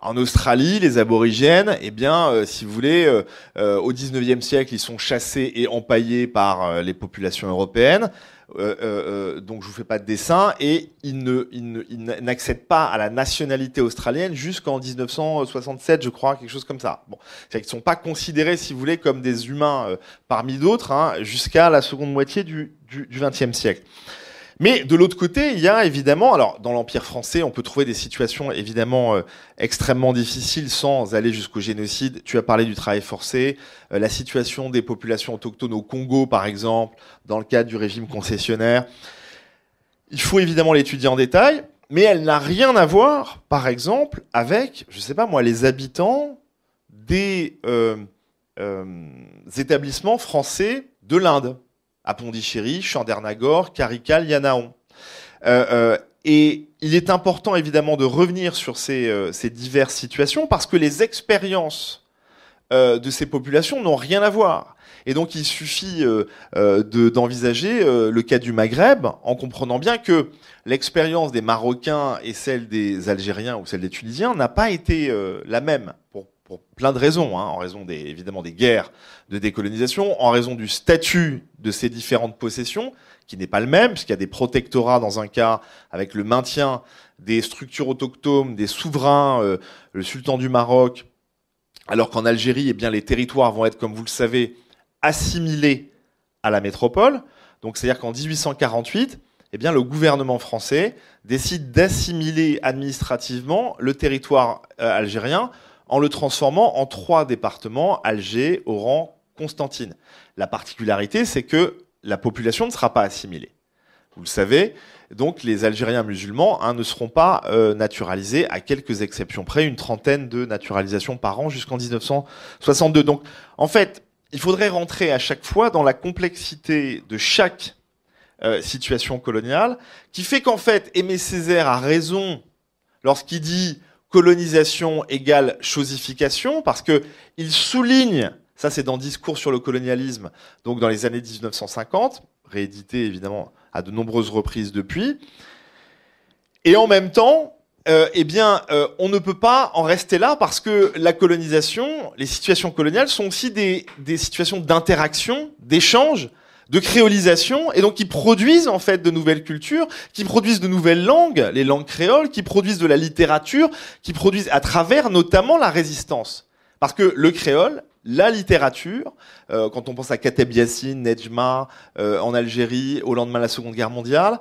En Australie, les aborigènes, eh bien, si vous voulez, au 19e siècle, ils sont chassés et empaillés par les populations européennes. Donc, je vous fais pas de dessin. Et ils n'accèdent pas à la nationalité australienne jusqu'en 1967, je crois, quelque chose comme ça. Bon, c'est-à-dire qu'ils ne sont pas considérés, si vous voulez, comme des humains parmi d'autres, hein, jusqu'à la seconde moitié du 20e siècle. Mais de l'autre côté, il y a évidemment, alors dans l'Empire français, on peut trouver des situations évidemment extrêmement difficiles sans aller jusqu'au génocide. Tu as parlé du travail forcé, la situation des populations autochtones au Congo, par exemple, dans le cadre du régime concessionnaire. Il faut évidemment l'étudier en détail, mais elle n'a rien à voir, par exemple, avec, je sais pas moi, les habitants des établissements français de l'Inde. À Pondichéry, Chandernagore, Karikal, Yanaon. Et il est important évidemment de revenir sur ces diverses situations parce que les expériences de ces populations n'ont rien à voir. Et donc il suffit d'envisager le cas du Maghreb en comprenant bien que l'expérience des Marocains et celle des Algériens ou celle des Tunisiens n'a pas été la même pour plein de raisons, hein, en raison évidemment des guerres de décolonisation, en raison du statut de ces différentes possessions, qui n'est pas le même, puisqu'il y a des protectorats dans un cas, avec le maintien des structures autochtones, des souverains, le sultan du Maroc, alors qu'en Algérie, eh bien, les territoires vont être, comme vous le savez, assimilés à la métropole. Donc c'est-à-dire qu'en 1848, eh bien, le gouvernement français décide d'assimiler administrativement le territoire algérien en le transformant en 3 départements, Alger, Oran, Constantine. La particularité, c'est que la population ne sera pas assimilée. Vous le savez, donc les Algériens musulmans ne seront pas naturalisés, à quelques exceptions près, une trentaine de naturalisations par an jusqu'en 1962. Donc, en fait, il faudrait rentrer à chaque fois dans la complexité de chaque situation coloniale, qui fait qu'en fait, Aimé Césaire a raison lorsqu'il dit colonisation égale chosification, parce que il souligne, ça c'est dans Discours sur le colonialisme, donc dans les années 1950, réédité évidemment à de nombreuses reprises depuis, et en même temps, on ne peut pas en rester là parce que la colonisation, les situations coloniales sont aussi des situations d'interaction, d'échange, de créolisation, et donc qui produisent en fait de nouvelles cultures, qui produisent de nouvelles langues, les langues créoles, qui produisent de la littérature, qui produisent à travers notamment la résistance. Parce que le créole, la littérature, quand on pense à Kateb Yassine, Nedjma, en Algérie, au lendemain de la Seconde Guerre mondiale,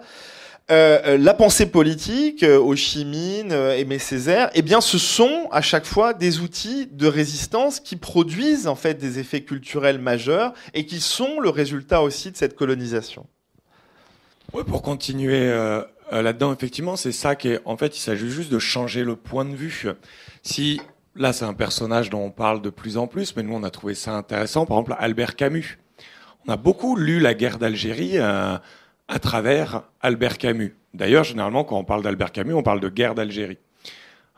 la pensée politique, Ho Chi Minh, Aimé Césaire, eh bien, ce sont à chaque fois des outils de résistance qui produisent en fait des effets culturels majeurs et qui sont le résultat aussi de cette colonisation. Ouais, pour continuer là-dedans, effectivement, c'est ça qui est. En fait, il s'agit juste de changer le point de vue. Si là, c'est un personnage dont on parle de plus en plus, mais nous, on a trouvé ça intéressant. Par exemple, Albert Camus. On a beaucoup lu la guerre d'Algérie à travers Albert Camus. D'ailleurs, généralement, quand on parle d'Albert Camus, on parle de guerre d'Algérie.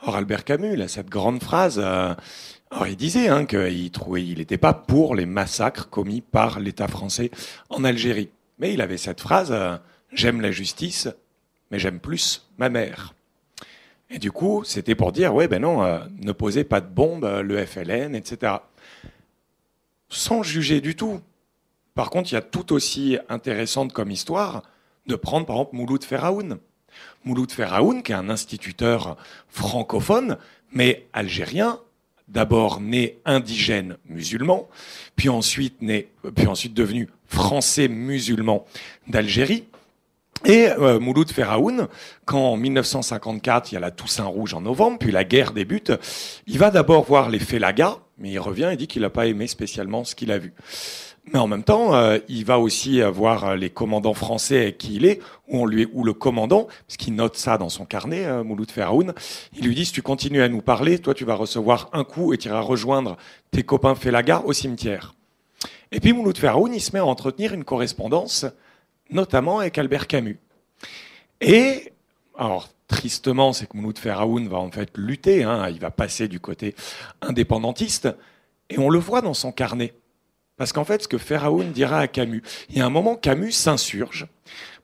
Or, Albert Camus, il a cette grande phrase. Alors, il disait qu'il n'était pas pour les massacres commis par l'État français en Algérie. Mais il avait cette phrase j'aime la justice, mais j'aime plus ma mère. Et du coup, c'était pour dire ne posez pas de bombes, le FLN, etc. Sans juger du tout. Par contre, il y a tout aussi intéressante comme histoire de prendre, par exemple, Mouloud Ferraoun. Mouloud Ferraoun, qui est un instituteur francophone, mais algérien, d'abord né indigène musulman, puis ensuite devenu français musulman d'Algérie. Et Mouloud Ferraoun, quand en 1954, il y a la Toussaint Rouge en novembre, puis la guerre débute, il va d'abord voir les Félagas, mais il revient et dit qu'il n'a pas aimé spécialement ce qu'il a vu. Mais en même temps, il va aussi voir les commandants français avec qui il est, ou le commandant, parce qu'il note ça dans son carnet, Mouloud Ferraoun, il lui dit, si tu continues à nous parler, toi tu vas recevoir un coup et tu iras rejoindre tes copains Félagas au cimetière. Et puis Mouloud Ferraoun, il se met à entretenir une correspondance, notamment avec Albert Camus. Et, alors, tristement, c'est que Mouloud Ferraoun va en fait lutter, il va passer du côté indépendantiste, et on le voit dans son carnet. Parce qu'en fait, ce que Ferraoun dira à Camus, il y a un moment, Camus s'insurge,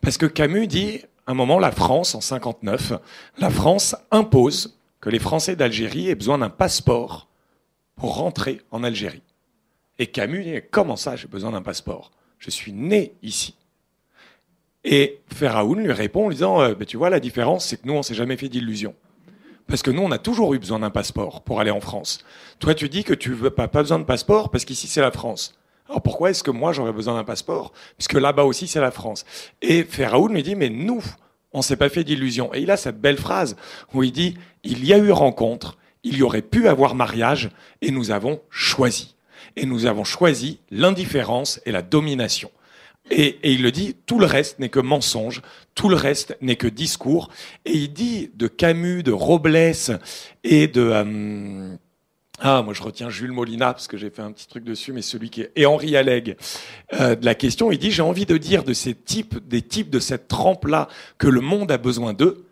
parce que Camus dit, un moment, la France, en 59, la France impose que les Français d'Algérie aient besoin d'un passeport pour rentrer en Algérie. Et Camus dit, comment ça, j'ai besoin d'un passeport? Je suis né ici. Et Ferraoun lui répond en lui disant, tu vois, la différence, c'est que nous, on s'est jamais fait d'illusions. Parce que nous, on a toujours eu besoin d'un passeport pour aller en France. Toi, tu dis que tu veux pas besoin de passeport parce qu'ici, c'est la France. Alors pourquoi est-ce que moi, j'aurais besoin d'un passeport? Puisque là-bas aussi, c'est la France. Et Ferraoun lui dit, mais nous, on s'est pas fait d'illusions. Et il a cette belle phrase où il dit, il y a eu rencontre, il y aurait pu avoir mariage, et nous avons choisi. Et nous avons choisi l'indifférence et la domination. Et il le dit, tout le reste n'est que mensonge, tout le reste n'est que discours. Et il dit de Camus, de Robles et de... moi je retiens Jules Molina, parce que j'ai fait un petit truc dessus, mais celui qui est... Et Henri Allègre, de la question, il dit, j'ai envie de dire de des types de cette trempe-là que le monde a besoin d'eux,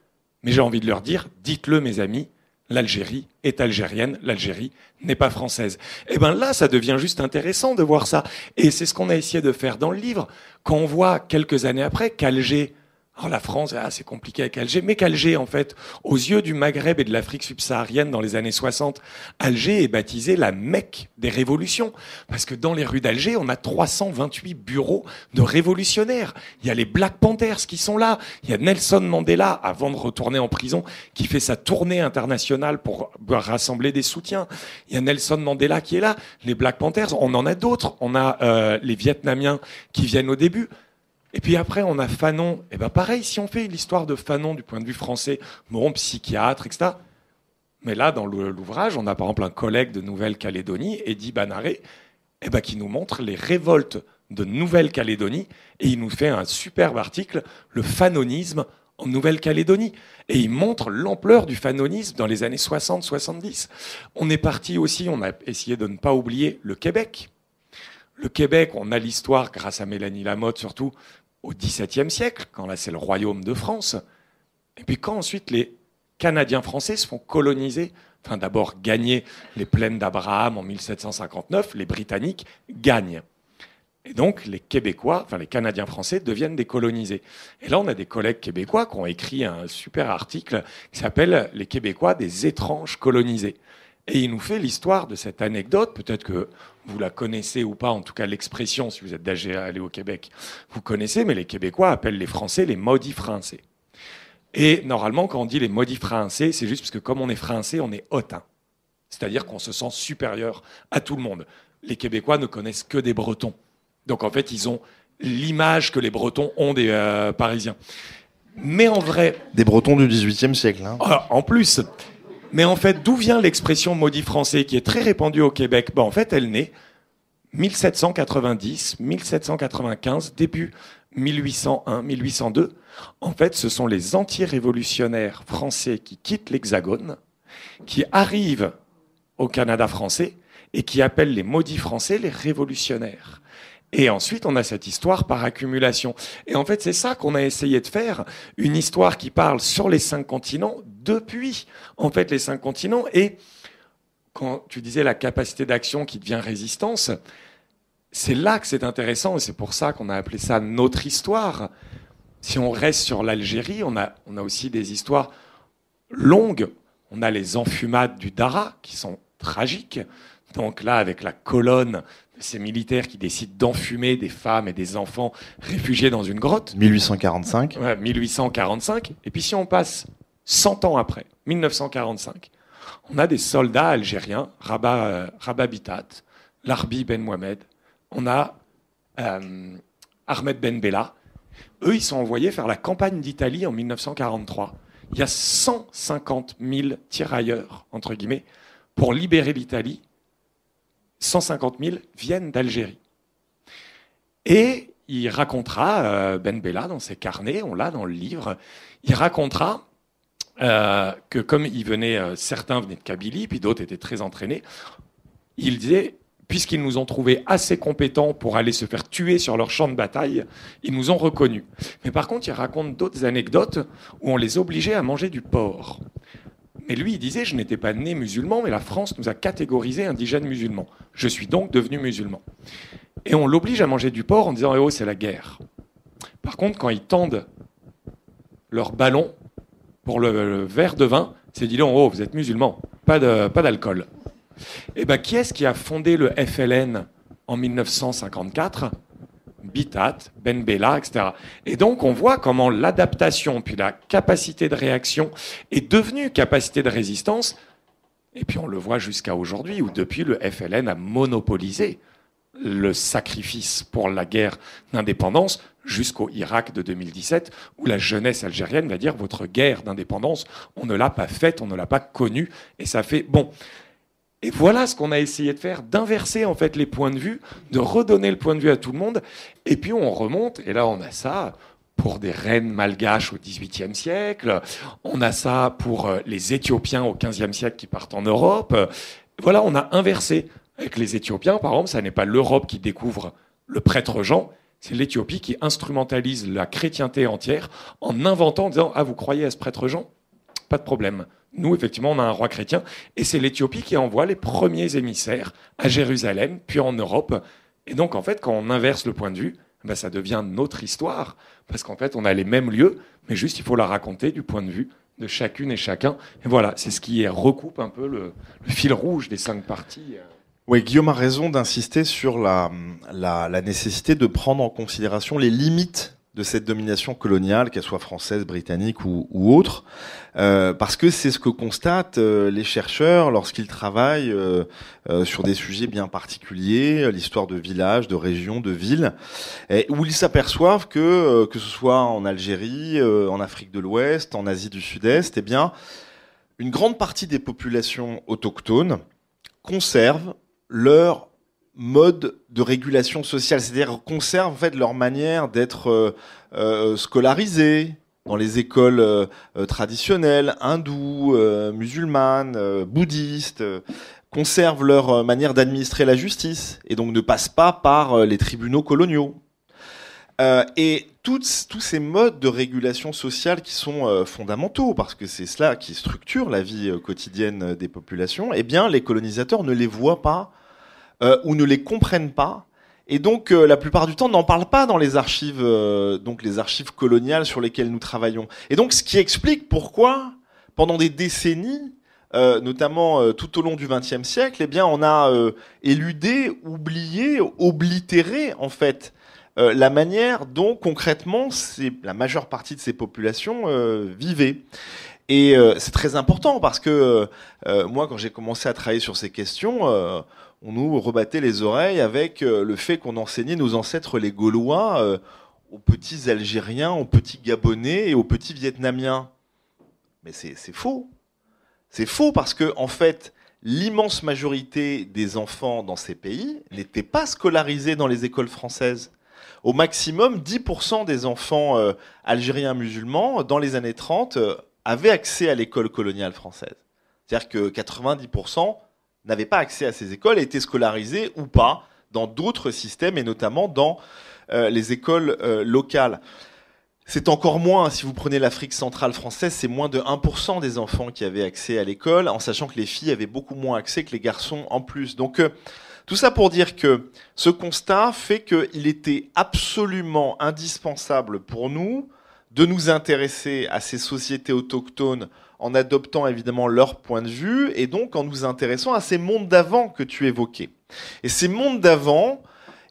mais j'ai envie de leur dire, dites-le mes amis, l'Algérie est algérienne, l'Algérie n'est pas française. Et bien là, ça devient juste intéressant de voir ça. Et c'est ce qu'on a essayé de faire dans le livre. Quand on voit quelques années après qu'Alger, la France, c'est compliqué avec Alger, mais qu'Alger, en fait, aux yeux du Maghreb et de l'Afrique subsaharienne dans les années 60, Alger est baptisé la Mecque des révolutions. Parce que dans les rues d'Alger, on a 328 bureaux de révolutionnaires. Il y a les Black Panthers qui sont là. Il y a Nelson Mandela, avant de retourner en prison, qui fait sa tournée internationale pour rassembler des soutiens. Il y a Nelson Mandela qui est là. Les Black Panthers, on en a d'autres. On a les Vietnamiens qui viennent au début. Et puis après, on a Fanon. Et ben pareil, si on fait l'histoire de Fanon du point de vue français, bon, psychiatre, etc. Mais là, dans l'ouvrage, on a par exemple un collègue de Nouvelle-Calédonie, Eddy Banaré, qui nous montre les révoltes de Nouvelle-Calédonie, et il nous fait un superbe article, le fanonisme en Nouvelle-Calédonie. Et il montre l'ampleur du fanonisme dans les années 60-70. On est parti aussi, on a essayé de ne pas oublier le Québec. Le Québec, on a l'histoire, grâce à Mélanie Lamotte surtout, au XVIIe siècle, quand là c'est le royaume de France. Et puis quand ensuite les Canadiens français se font coloniser, d'abord gagner les plaines d'Abraham en 1759, les Britanniques gagnent. Et donc les Québécois, les Canadiens français deviennent décolonisés. Et là on a des collègues québécois qui ont écrit un super article qui s'appelle « Les Québécois des étranges colonisés ». Et il nous fait l'histoire de cette anecdote, peut-être que vous la connaissez ou pas, en tout cas l'expression, si vous êtes d'âge à aller au Québec, vous connaissez, mais les Québécois appellent les Français les maudits français. Et normalement, quand on dit les maudits français, c'est juste parce que comme on est français, on est hautain. C'est-à-dire qu'on se sent supérieur à tout le monde. Les Québécois ne connaissent que des Bretons. Donc en fait, ils ont l'image que les Bretons ont des Parisiens. Mais en vrai... Des Bretons du XVIIIe siècle. En plus... Mais en fait, d'où vient l'expression maudit français qui est très répandue au Québec? En fait, elle naît 1790, 1795, début 1801, 1802. En fait, ce sont les anti-révolutionnaires français qui quittent l'Hexagone, qui arrivent au Canada français et qui appelle les maudits français les révolutionnaires. Et ensuite, on a cette histoire par accumulation. Et en fait, c'est ça qu'on a essayé de faire, une histoire qui parle sur les 5 continents depuis, en fait, les 5 continents. Et quand tu disais la capacité d'action qui devient résistance, c'est là que c'est intéressant, et c'est pour ça qu'on a appelé ça notre histoire. Si on reste sur l'Algérie, on a aussi des histoires longues. On a les enfumades du Dara, qui sont tragiques. Donc là, avec la colonne de ces militaires qui décident d'enfumer des femmes et des enfants réfugiés dans une grotte. 1845. Ouais, 1845. Et puis si on passe 100 ans après, 1945, on a des soldats algériens, Rabat Bitat, Larbi Ben Mohamed, on a Ahmed Ben Bella. Eux, ils sont envoyés faire la campagne d'Italie en 1943. Il y a 150 000 tirailleurs, entre guillemets, pour libérer l'Italie. 150 000 viennent d'Algérie. Et il racontera, Ben Bella, dans ses carnets, on l'a dans le livre, il racontera que comme certains venaient de Kabylie, puis d'autres étaient très entraînés, il disait, puisqu'ils nous ont trouvés assez compétents pour aller se faire tuer sur leur champ de bataille, ils nous ont reconnus. Mais par contre, il raconte d'autres anecdotes où on les obligeait à manger du porc. Mais lui, il disait, je n'étais pas né musulman, mais la France nous a catégorisés indigènes musulmans. Je suis donc devenu musulman. Et on l'oblige à manger du porc en disant, eh oh, c'est la guerre. Par contre, quand ils tendent leur ballon pour le verre de vin, c'est dit, oh, vous êtes musulman, pas d'alcool. Et ben, qui est-ce qui a fondé le FLN en 1954 ? Bitat, Ben Bella, etc. Et donc, on voit comment l'adaptation, puis la capacité de réaction est devenue capacité de résistance. Et puis, on le voit jusqu'à aujourd'hui, où depuis, le FLN a monopolisé le sacrifice pour la guerre d'indépendance jusqu'au Irak de 2017, où la jeunesse algérienne va dire, votre guerre d'indépendance, on ne l'a pas faite, on ne l'a pas connue, et ça fait bon. Et voilà ce qu'on a essayé de faire, d'inverser en fait les points de vue, de redonner le point de vue à tout le monde. Et puis on remonte, et là on a ça pour des reines malgaches au XVIIIe siècle, on a ça pour les Éthiopiens au XVe siècle qui partent en Europe. Voilà, on a inversé. Avec les Éthiopiens, par exemple, ça n'est pas l'Europe qui découvre le prêtre Jean, c'est l'Éthiopie qui instrumentalise la chrétienté entière en inventant, en disant « Ah, vous croyez à ce prêtre Jean ? Pas de problème. » Nous, effectivement, on a un roi chrétien, et c'est l'Éthiopie qui envoie les premiers émissaires à Jérusalem, puis en Europe. Et donc, en fait, quand on inverse le point de vue, ben, ça devient notre histoire, parce qu'en fait, on a les mêmes lieux, mais juste, il faut la raconter du point de vue de chacune et chacun. Et voilà, c'est ce qui recoupe un peu le fil rouge des 5 parties. Oui, Guillaume a raison d'insister sur la nécessité de prendre en considération les limites de cette domination coloniale, qu'elle soit française, britannique ou autre, parce que c'est ce que constatent les chercheurs lorsqu'ils travaillent sur des sujets bien particuliers, l'histoire de villages, de régions, de villes, où ils s'aperçoivent que ce soit en Algérie, en Afrique de l'Ouest, en Asie du Sud-Est, eh bien, une grande partie des populations autochtones conservent leur mode de régulation sociale, c'est-à-dire conservent en fait leur manière d'être scolarisés dans les écoles traditionnelles, hindoues, musulmanes, bouddhistes, conservent leur manière d'administrer la justice et donc ne passent pas par les tribunaux coloniaux. Et tous ces modes de régulation sociale qui sont fondamentaux, parce que c'est cela qui structure la vie quotidienne des populations, eh bien les colonisateurs ne les voient pas ou ne les comprennent pas, et donc la plupart du temps n'en parlent pas dans les archives, donc les archives coloniales sur lesquelles nous travaillons. Et donc ce qui explique pourquoi, pendant des décennies, notamment tout au long du XXe siècle, eh bien on a éludé, oublié, oblitéré en fait la manière dont concrètement la majeure partie de ces populations vivaient. Et c'est très important parce que moi, quand j'ai commencé à travailler sur ces questions, on nous rebattait les oreilles avec le fait qu'on enseignait nos ancêtres les Gaulois aux petits Algériens, aux petits Gabonais et aux petits Vietnamiens. Mais c'est faux. C'est faux parce que, en fait, l'immense majorité des enfants dans ces pays n'étaient pas scolarisés dans les écoles françaises. Au maximum, 10% des enfants algériens musulmans, dans les années 30, avaient accès à l'école coloniale française. C'est-à-dire que 90% n'avaient pas accès à ces écoles et étaient scolarisés ou pas dans d'autres systèmes, et notamment dans les écoles locales. C'est encore moins, si vous prenez l'Afrique centrale française, c'est moins de 1% des enfants qui avaient accès à l'école, en sachant que les filles avaient beaucoup moins accès que les garçons en plus. Donc tout ça pour dire que ce constat fait qu'il était absolument indispensable pour nous de nous intéresser à ces sociétés autochtones en adoptant évidemment leur point de vue et donc en nous intéressant à ces mondes d'avant que tu évoquais. Et ces mondes d'avant,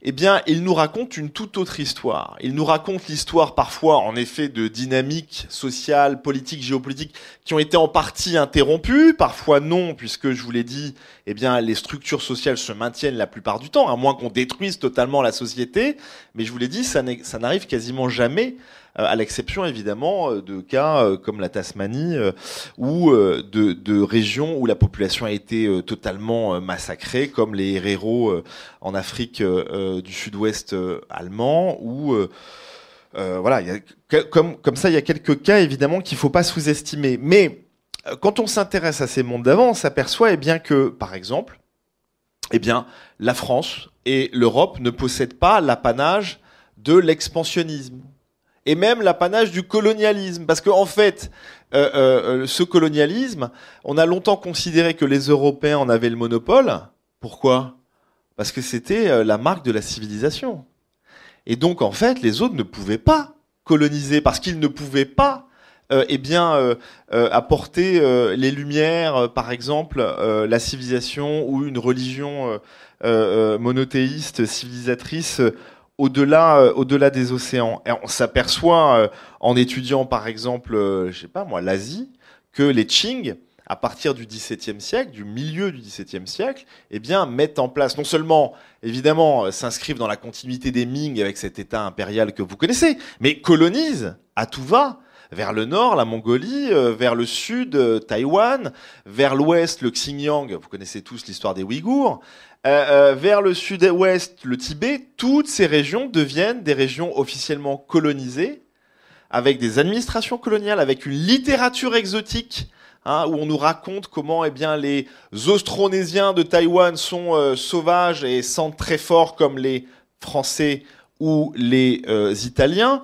eh bien, ils nous racontent une toute autre histoire. Ils nous racontent l'histoire parfois, en effet, de dynamiques sociales, politiques, géopolitiques qui ont été en partie interrompues, parfois non, puisque je vous l'ai dit, eh bien, les structures sociales se maintiennent la plupart du temps, à moins qu'on détruise totalement la société. Mais je vous l'ai dit, ça n'arrive quasiment jamais, à l'exception évidemment de cas comme la Tasmanie ou de régions où la population a été totalement massacrée, comme les Herero en Afrique du sud-ouest allemand, ou voilà, comme ça, il y a quelques cas évidemment qu'il faut pas sous-estimer. Mais quand on s'intéresse à ces mondes d'avant, on s'aperçoit bien que, par exemple, la France et l'Europe ne possèdent pas l'apanage de l'expansionnisme. Et même l'apanage du colonialisme. Parce qu'en fait, ce colonialisme, on a longtemps considéré que les Européens en avaient le monopole. Pourquoi ? Parce que c'était la marque de la civilisation. Et donc, en fait, les autres ne pouvaient pas coloniser, parce qu'ils ne pouvaient pas apporter les Lumières, par exemple, la civilisation ou une religion monothéiste, civilisatrice, au-delà des océans. Et on s'aperçoit en étudiant par exemple, l'Asie, que les Qing, à partir du XVIIe siècle, du milieu du XVIIe siècle, mettent en place, non seulement, évidemment, s'inscrivent dans la continuité des Ming avec cet État impérial que vous connaissez, mais colonisent à tout va, vers le nord, la Mongolie, vers le sud, Taïwan, vers l'ouest, le Xinjiang, vous connaissez tous l'histoire des Ouïghours, vers le sud-ouest, le Tibet, toutes ces régions deviennent des régions officiellement colonisées, avec des administrations coloniales, avec une littérature exotique, où on nous raconte comment les Austronésiens de Taïwan sont sauvages et sentent très fort comme les Français ou les Italiens.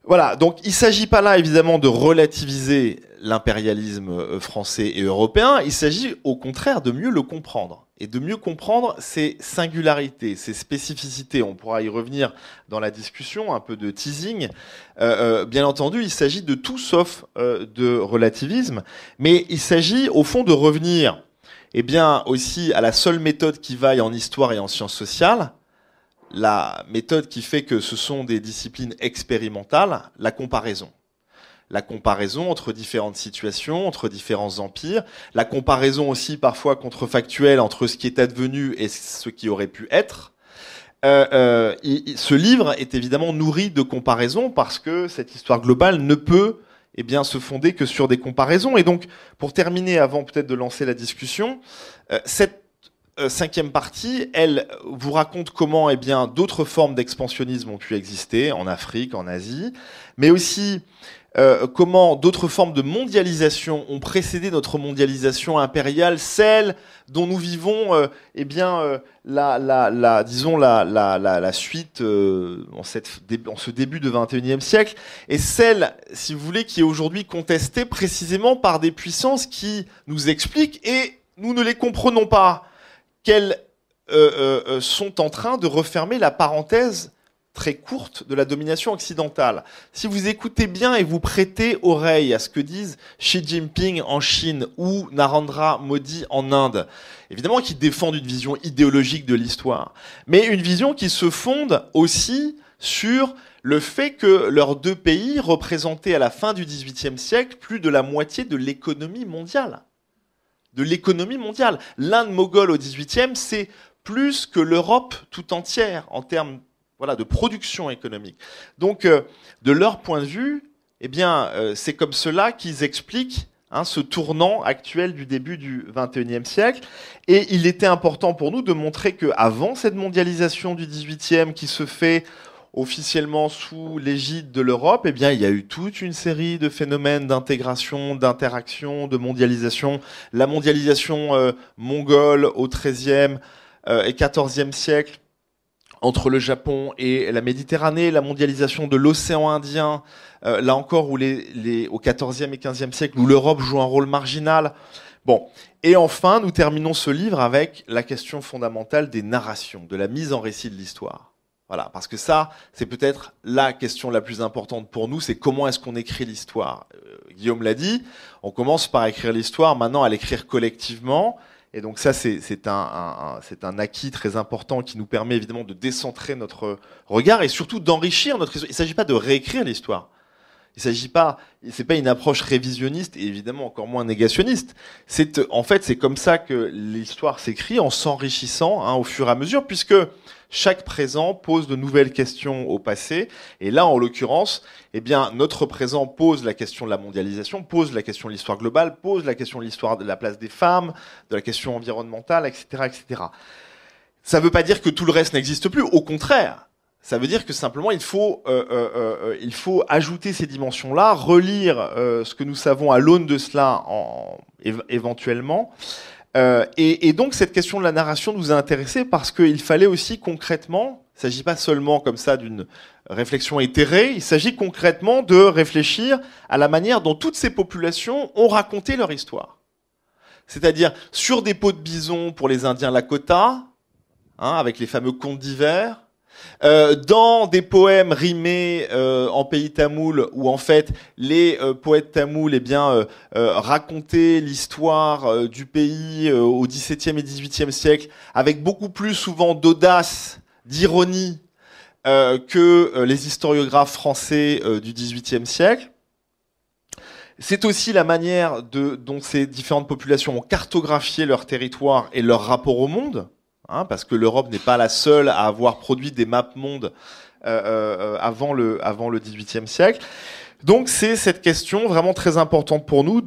Voilà, donc il ne s'agit pas là évidemment de relativiser l'impérialisme français et européen, il s'agit au contraire de mieux le comprendre. Et de mieux comprendre ses singularités, ses spécificités. On pourra y revenir dans la discussion, un peu de teasing. Bien entendu, il s'agit de tout sauf de relativisme, mais il s'agit au fond de revenir aussi à la seule méthode qui vaille en histoire et en sciences sociales, la méthode qui fait que ce sont des disciplines expérimentales, la comparaison. La comparaison entre différentes situations, entre différents empires, la comparaison aussi parfois contrefactuelle entre ce qui est advenu et ce qui aurait pu être. Ce livre est évidemment nourri de comparaisons parce que cette histoire globale ne peut se fonder que sur des comparaisons. Et donc, pour terminer, avant peut-être de lancer la discussion, cette cinquième partie, elle vous raconte comment d'autres formes d'expansionnisme ont pu exister en Afrique, en Asie, mais aussi comment d'autres formes de mondialisation ont précédé notre mondialisation impériale, celle dont nous vivons la suite en ce début de XXIe siècle, et celle, si vous voulez, qui est aujourd'hui contestée précisément par des puissances qui nous expliquent, et nous ne les comprenons pas, qu'elles sont en train de refermer la parenthèse très courte de la domination occidentale. Si vous écoutez bien et vous prêtez oreille à ce que disent Xi Jinping en Chine ou Narendra Modi en Inde, évidemment qu'ils défendent une vision idéologique de l'histoire, mais une vision qui se fonde aussi sur le fait que leurs deux pays représentaient à la fin du XVIIIe siècle plus de la moitié de l'économie mondiale. L'Inde moghole au XVIIIe, c'est plus que l'Europe tout entière en termes de production économique. Donc, de leur point de vue, c'est comme cela qu'ils expliquent ce tournant actuel du début du XXIe siècle. Et il était important pour nous de montrer qu'avant cette mondialisation du XVIIIe qui se fait officiellement sous l'égide de l'Europe, eh bien, il y a eu toute une série de phénomènes d'intégration, d'interaction, de mondialisation. La mondialisation mongole au XIIIe et XIVe siècle, entre le Japon et la Méditerranée, la mondialisation de l'océan Indien, là encore où au XIVe et XVe siècle, où l'Europe joue un rôle marginal. Bon. Et enfin, nous terminons ce livre avec la question fondamentale des narrations, de la mise en récit de l'histoire. Voilà, parce que ça, c'est peut-être la question la plus importante pour nous, c'est comment est-ce qu'on écrit l'histoire. Guillaume l'a dit, on commence par écrire l'histoire, maintenant à l'écrire collectivement. Et donc ça, c'est un acquis très important qui nous permet évidemment de décentrer notre regard et surtout d'enrichir notre histoire. Il ne s'agit pas de réécrire l'histoire. C'est pas une approche révisionniste et évidemment encore moins négationniste. En fait, c'est comme ça que l'histoire s'écrit, en s'enrichissant au fur et à mesure, puisque chaque présent pose de nouvelles questions au passé. Et là, en l'occurrence, eh bien, notre présent pose la question de la mondialisation, pose la question de l'histoire globale, pose la question de l'histoire de la place des femmes, de la question environnementale, etc., etc. Ça ne veut pas dire que tout le reste n'existe plus. Au contraire. Ça veut dire que simplement il faut ajouter ces dimensions-là, relire ce que nous savons à l'aune de cela éventuellement. Et donc cette question de la narration nous a intéressés parce qu'il fallait aussi concrètement, il ne s'agit pas seulement comme ça d'une réflexion éthérée, il s'agit concrètement de réfléchir à la manière dont toutes ces populations ont raconté leur histoire. C'est-à-dire sur des peaux de bison pour les Indiens Lakota, avec les fameux contes d'hiver, dans des poèmes rimés en pays tamoul où en fait les poètes tamouls racontaient l'histoire du pays au XVIIe et XVIIIe siècle avec beaucoup plus souvent d'audace, d'ironie que les historiographes français du XVIIIe siècle. C'est aussi la manière dont ces différentes populations ont cartographié leur territoire et leur rapport au monde. Parce que l'Europe n'est pas la seule à avoir produit des maps mondes avant le XVIIIe siècle. Donc c'est cette question vraiment très importante pour nous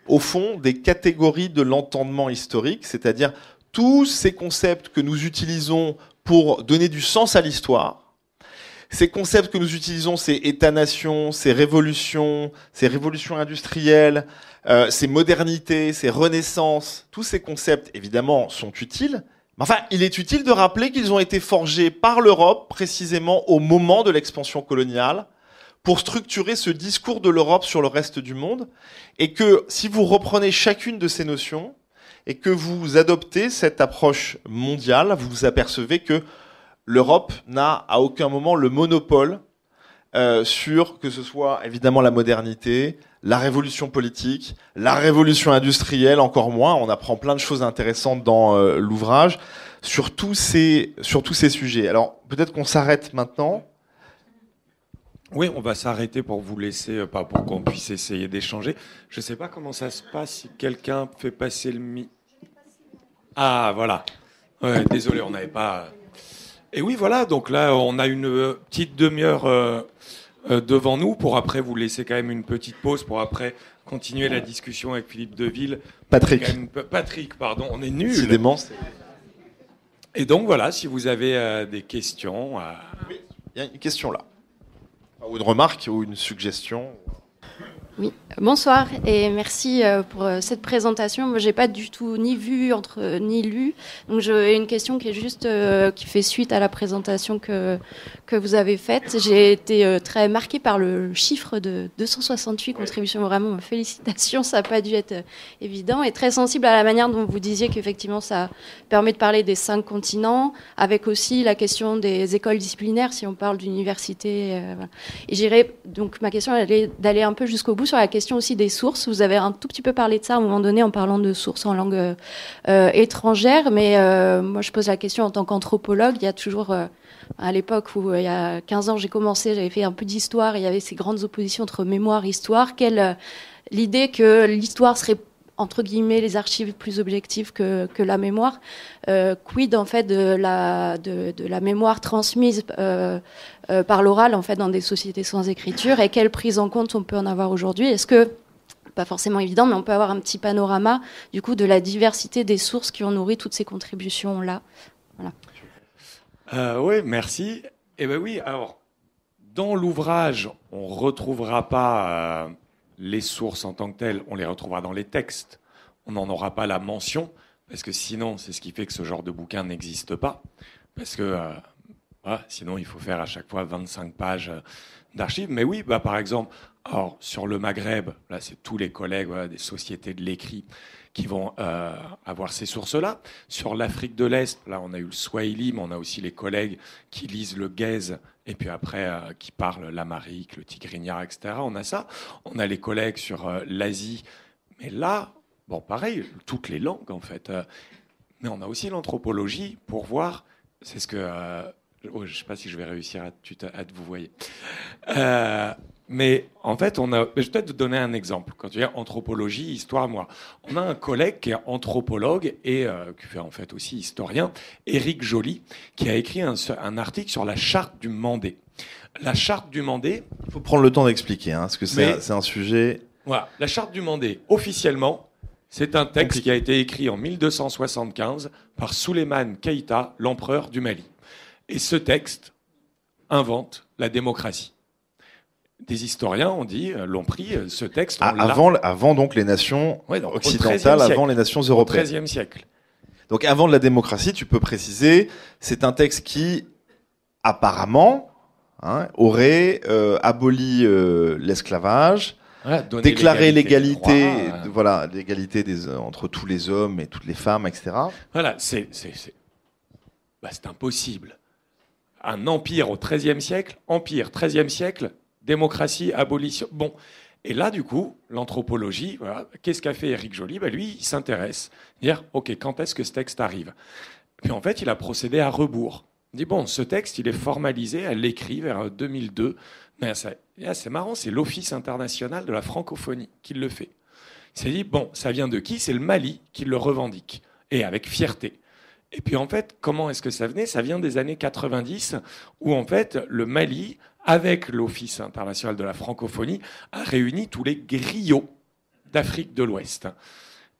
au fond, des catégories de l'entendement historique, c'est-à-dire tous ces concepts que nous utilisons pour donner du sens à l'histoire. Ces concepts que nous utilisons, ces États-nations, ces révolutions industrielles, ces modernités, ces renaissances, tous ces concepts, évidemment, sont utiles. Enfin, il est utile de rappeler qu'ils ont été forgés par l'Europe, précisément au moment de l'expansion coloniale, pour structurer ce discours de l'Europe sur le reste du monde, et que si vous reprenez chacune de ces notions, et que vous adoptez cette approche mondiale, vous vous apercevez que l'Europe n'a à aucun moment le monopole sur, que ce soit évidemment la modernité, la révolution politique, la révolution industrielle, encore moins. On apprend plein de choses intéressantes dans l'ouvrage sur tous ces sujets. Alors, peut-être qu'on s'arrête maintenant. Oui, on va s'arrêter pour vous laisser, pas pour qu'on puisse essayer d'échanger. Je ne sais pas comment ça se passe, si quelqu'un fait passer le Ah, voilà. Ouais, désolé, on n'avait pas... Et oui, voilà, donc là, on a une petite demi-heure devant nous pour après vous laisser quand même une petite pause pour après continuer la discussion avec Philippe Deville. Patrick, pardon, on est nuls. Décidément. Et donc voilà, si vous avez des questions... Oui, il y a une question là. Ou une remarque ou une suggestion. Oui, bonsoir et merci pour cette présentation. Moi, j'ai pas du tout ni vu ni lu, donc j'ai une question qui est juste qui fait suite à la présentation que vous avez faite. J'ai été très marquée par le chiffre de 268 contributions. Vraiment, félicitations, ça n'a pas dû être évident et très sensible à la manière dont vous disiez qu'effectivement ça permet de parler des 5 continents, avec aussi la question des écoles disciplinaires si on parle d'université. Et j'irai donc ma question elle est d'aller un peu jusqu'au bout sur la question aussi des sources. Vous avez un tout petit peu parlé de ça à un moment donné en parlant de sources en langue étrangère, mais moi je pose la question en tant qu'anthropologue. Il y a toujours, à l'époque où il y a 15 ans j'ai commencé, j'avais fait un peu d'histoire, et il y avait ces grandes oppositions entre mémoire et histoire. L'idée que l'histoire serait entre guillemets les archives plus objectives que la mémoire. Quid en fait de la mémoire transmise par l'oral en fait dans des sociétés sans écriture, et quelle prise en compte on peut en avoir aujourd'hui? Est-ce que, pas forcément évident, mais on peut avoir un petit panorama du coup de la diversité des sources qui ont nourri toutes ces contributions là? Voilà. Oui, merci. Eh bien oui, alors, dans l'ouvrage, on ne retrouvera pas les sources en tant que telles, on les retrouvera dans les textes. On n'en aura pas la mention, parce que sinon, c'est ce qui fait que ce genre de bouquin n'existe pas. Parce que sinon, il faut faire à chaque fois 25 pages d'archives. Mais oui, par exemple, alors, sur le Maghreb, là, c'est tous les collègues des sociétés de l'écrit qui vont avoir ces sources-là. Sur l'Afrique de l'Est, là, on a eu le Swahili, mais on a aussi les collègues qui lisent le Guèze, et puis après, qui parlent l'amharique, le tigrinya, etc. On a ça. On a les collègues sur l'Asie. Mais là, bon, pareil, toutes les langues, en fait. Mais on a aussi l'anthropologie pour voir, c'est ce que... je ne sais pas si je vais réussir à vous voyez. Mais en fait, je vais peut-être te donner un exemple. Quand tu dis anthropologie, histoire, moi, on a un collègue qui est anthropologue et qui fait en fait aussi historien, Éric Joly, qui a écrit un article sur la charte du Mandé. La charte du Mandé... Il faut prendre le temps d'expliquer, parce que c'est un sujet... Voilà, la charte du Mandé, officiellement, c'est un texte qui a été écrit en 1275 par Souleymane Keïta, l'empereur du Mali. Et ce texte invente la démocratie. Des historiens ont dit, l'ont pris, ce texte... avant donc les nations occidentales, avant les nations européennes. Au XIIIe siècle. Donc avant de la démocratie, tu peux préciser, c'est un texte qui, apparemment, aurait aboli l'esclavage, déclaré l'égalité, l'égalité entre tous les hommes et toutes les femmes, etc. Voilà, c'est impossible. Un empire au XIIIe siècle, XIIIe siècle, démocratie, abolition. Bon, et là, du coup, l'anthropologie, qu'est-ce qu'a fait Éric Joly ? Lui, il s'intéresse. Dire, OK, quand est-ce que ce texte arrive ? Puis en fait, il a procédé à rebours. Il dit, bon, ce texte, il est formalisé à l'écrit vers 2002. Mais c'est marrant, c'est l'Office international de la francophonie qui le fait. Il s'est dit, bon, ça vient de qui ? C'est le Mali qui le revendique, et avec fierté. Et puis en fait, comment est-ce que ça venait ? Ça vient des années 90, où en fait, le Mali, avec l'Office international de la francophonie, a réuni tous les griots d'Afrique de l'Ouest.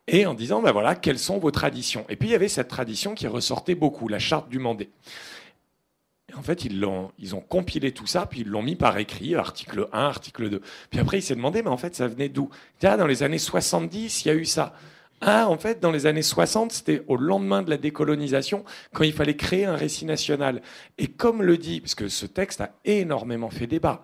Et en disant, voilà, quelles sont vos traditions ? Et puis il y avait cette tradition qui ressortait beaucoup, la charte du Mandé. Et en fait, ils ont compilé tout ça, puis ils l'ont mis par écrit, article 1, article 2. Puis après, il s'est demandé, mais en fait, ça venait d'où ? Dans les années 70, il y a eu ça. En fait, dans les années 60, c'était au lendemain de la décolonisation, quand il fallait créer un récit national. Et comme le dit, parce que ce texte a énormément fait débat,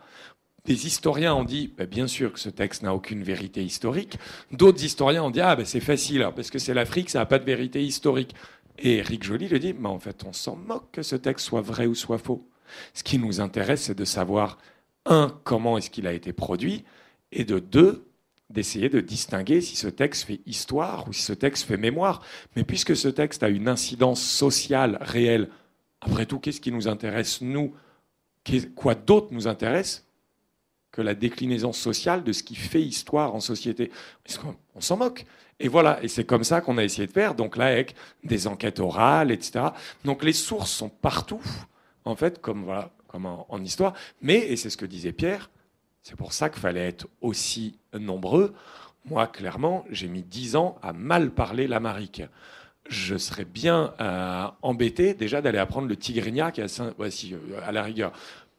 des historiens ont dit, bien sûr que ce texte n'a aucune vérité historique. D'autres historiens ont dit, c'est facile, parce que c'est l'Afrique, ça n'a pas de vérité historique. Et Éric Joly le dit, mais en fait, on s'en moque que ce texte soit vrai ou soit faux. Ce qui nous intéresse, c'est de savoir, comment est-ce qu'il a été produit, et de deux, d'essayer de distinguer si ce texte fait histoire ou si ce texte fait mémoire. Mais puisque ce texte a une incidence sociale réelle, après tout, qu'est-ce qui nous intéresse, nous ? Quoi d'autre nous intéresse que la déclinaison sociale de ce qui fait histoire en société ? Parce qu'on s'en moque. Et voilà, et c'est comme ça qu'on a essayé de faire, donc là, avec des enquêtes orales, etc. Donc les sources sont partout, en fait, comme en histoire. Mais, et c'est ce que disait Pierre, c'est pour ça qu'il fallait être aussi nombreux. Moi, clairement, j'ai mis 10 ans à mal parler l'amharique. Je serais bien embêté déjà d'aller apprendre le tigrinya, qui est à la rigueur,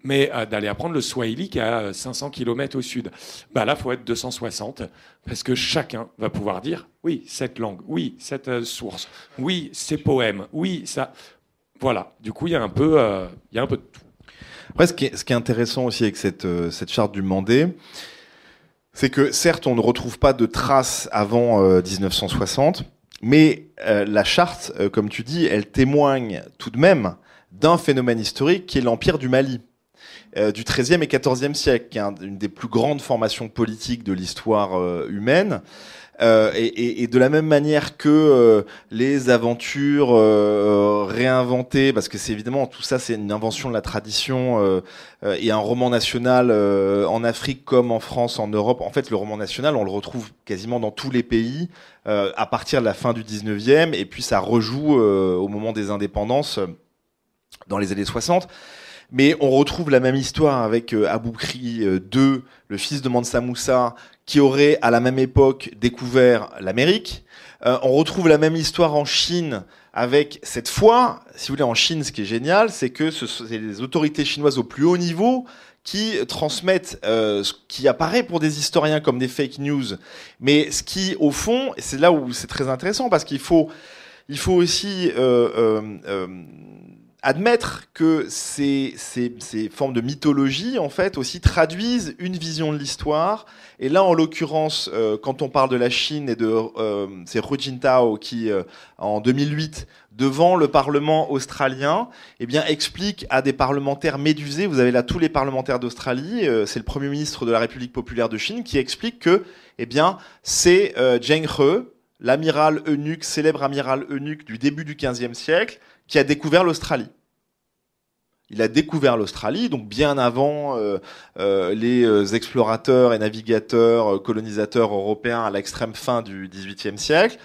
mais d'aller apprendre le swahili, qui est à 500 km au sud. Là, il faut être 260, parce que chacun va pouvoir dire, oui, cette langue, oui, cette source, oui, ces poèmes, oui, ça... Voilà, du coup, il y a un peu de tout. Après, ce qui est intéressant aussi avec cette charte du Mandé, c'est que certes, on ne retrouve pas de traces avant 1960, mais la charte, comme tu dis, elle témoigne tout de même d'un phénomène historique qui est l'Empire du Mali, du XIIIe et XIVe siècle, qui est une des plus grandes formations politiques de l'histoire humaine. Et de la même manière que les aventures réinventées, parce que c'est évidemment tout ça, c'est une invention de la tradition et un roman national en Afrique comme en France, en Europe. En fait, le roman national, on le retrouve quasiment dans tous les pays à partir de la fin du 19e, et puis ça rejoue au moment des indépendances dans les années 60. Mais on retrouve la même histoire avec Aboukri II, le fils de Mansa Moussa, qui aurait à la même époque découvert l'Amérique. On retrouve la même histoire en Chine avec cette fois, si vous voulez, en Chine, ce qui est génial, c'est que c'est les autorités chinoises au plus haut niveau qui transmettent ce qui apparaît pour des historiens comme des fake news, mais ce qui, au fond, c'est là où c'est très intéressant, parce qu'il faut aussi admettre que ces formes de mythologie, en fait, aussi traduisent une vision de l'histoire. Et là, en l'occurrence, quand on parle de la Chine et de c'est Hu Jintao qui, en 2008, devant le Parlement australien, eh bien, explique à des parlementaires médusés, vous avez là tous les parlementaires d'Australie, c'est le Premier ministre de la République populaire de Chine, qui explique que, eh bien, c'est Zheng He, l'amiral eunuque, célèbre amiral eunuque du début du XVe siècle, qui a découvert l'Australie. Il a découvert l'Australie, donc bien avant les explorateurs et navigateurs, colonisateurs européens à l'extrême fin du XVIIIe siècle.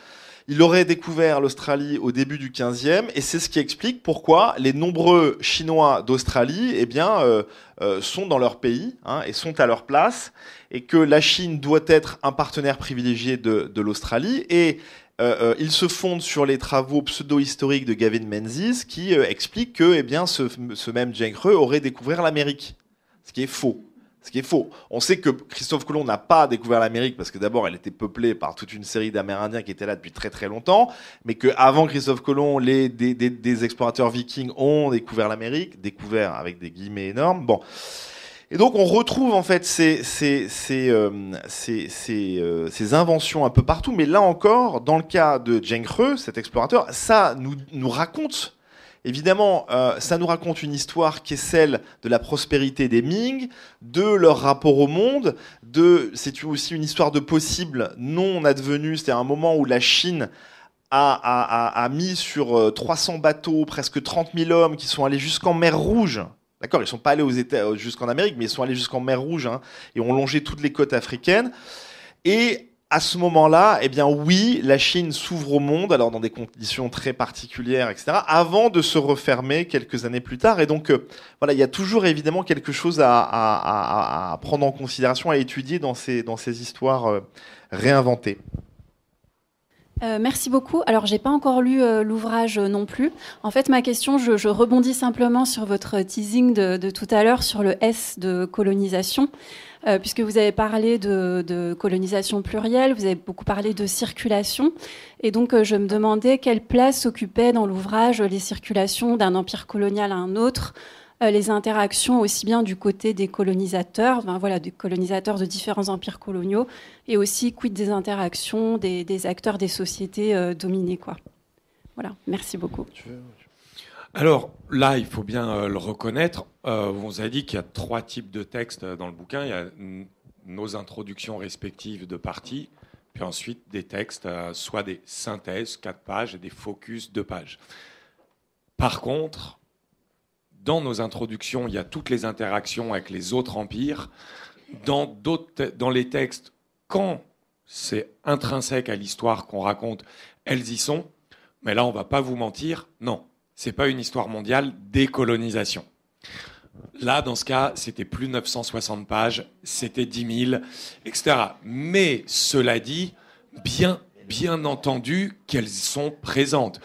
Il aurait découvert l'Australie au début du XVe, et c'est ce qui explique pourquoi les nombreux Chinois d'Australie, eh bien, sont dans leur pays, hein, et sont à leur place, et que la Chine doit être un partenaire privilégié de l'Australie. Et il se fonde sur les travaux pseudo-historiques de Gavin Menzies qui explique que, eh bien, ce même Zheng He aurait découvert l'Amérique, ce qui est faux. Ce qui est faux. On sait que Christophe Colomb n'a pas découvert l'Amérique parce que d'abord elle était peuplée par toute une série d'Amérindiens qui étaient là depuis très très longtemps, mais qu'avant Christophe Colomb, des explorateurs vikings ont découvert l'Amérique, découvert avec des guillemets énormes. Bon. Et donc on retrouve en fait ces inventions un peu partout, mais là encore, dans le cas de Zheng He, cet explorateur, ça nous raconte, évidemment, ça nous raconte une histoire qui est celle de la prospérité des Ming, de leur rapport au monde, c'est aussi une histoire de possible non advenu, c'est un moment où la Chine a mis sur 300 bateaux, presque 30 000 hommes qui sont allés jusqu'en mer Rouge. D'accord, ils ne sont pas allés jusqu'en Amérique, mais ils sont allés jusqu'en mer Rouge, hein, et ont longé toutes les côtes africaines. Et à ce moment-là, eh bien oui, la Chine s'ouvre au monde, alors dans des conditions très particulières, etc., avant de se refermer quelques années plus tard. Et donc, voilà, il y a toujours évidemment quelque chose à prendre en considération, à étudier dans ces histoires réinventées. Merci beaucoup. Alors, j'ai pas encore lu l'ouvrage non plus. En fait, ma question, je rebondis simplement sur votre teasing de tout à l'heure sur le S de colonisation, puisque vous avez parlé de colonisation plurielle, vous avez beaucoup parlé de circulation, et donc je me demandais quelle place occupaient dans l'ouvrage les circulations d'un empire colonial à un autre, les interactions aussi bien du côté des colonisateurs, des colonisateurs de différents empires coloniaux, et aussi quid des interactions des acteurs des sociétés dominées, quoi. Voilà, merci beaucoup. Alors là, il faut bien le reconnaître. On vous a dit qu'il y a 3 types de textes dans le bouquin. Il y a nos introductions respectives de parties, puis ensuite des textes, soit des synthèses, 4 pages, et des focus, 2 pages. Par contre, dans nos introductions, il y a toutes les interactions avec les autres empires. Dans les textes, quand c'est intrinsèque à l'histoire qu'on raconte, elles y sont. Mais là, on ne va pas vous mentir, non, ce n'est pas une histoire mondiale, décolonisation. Là, dans ce cas, c'était plus 960 pages, c'était 10 000, etc. Mais cela dit, bien entendu qu'elles sont présentes.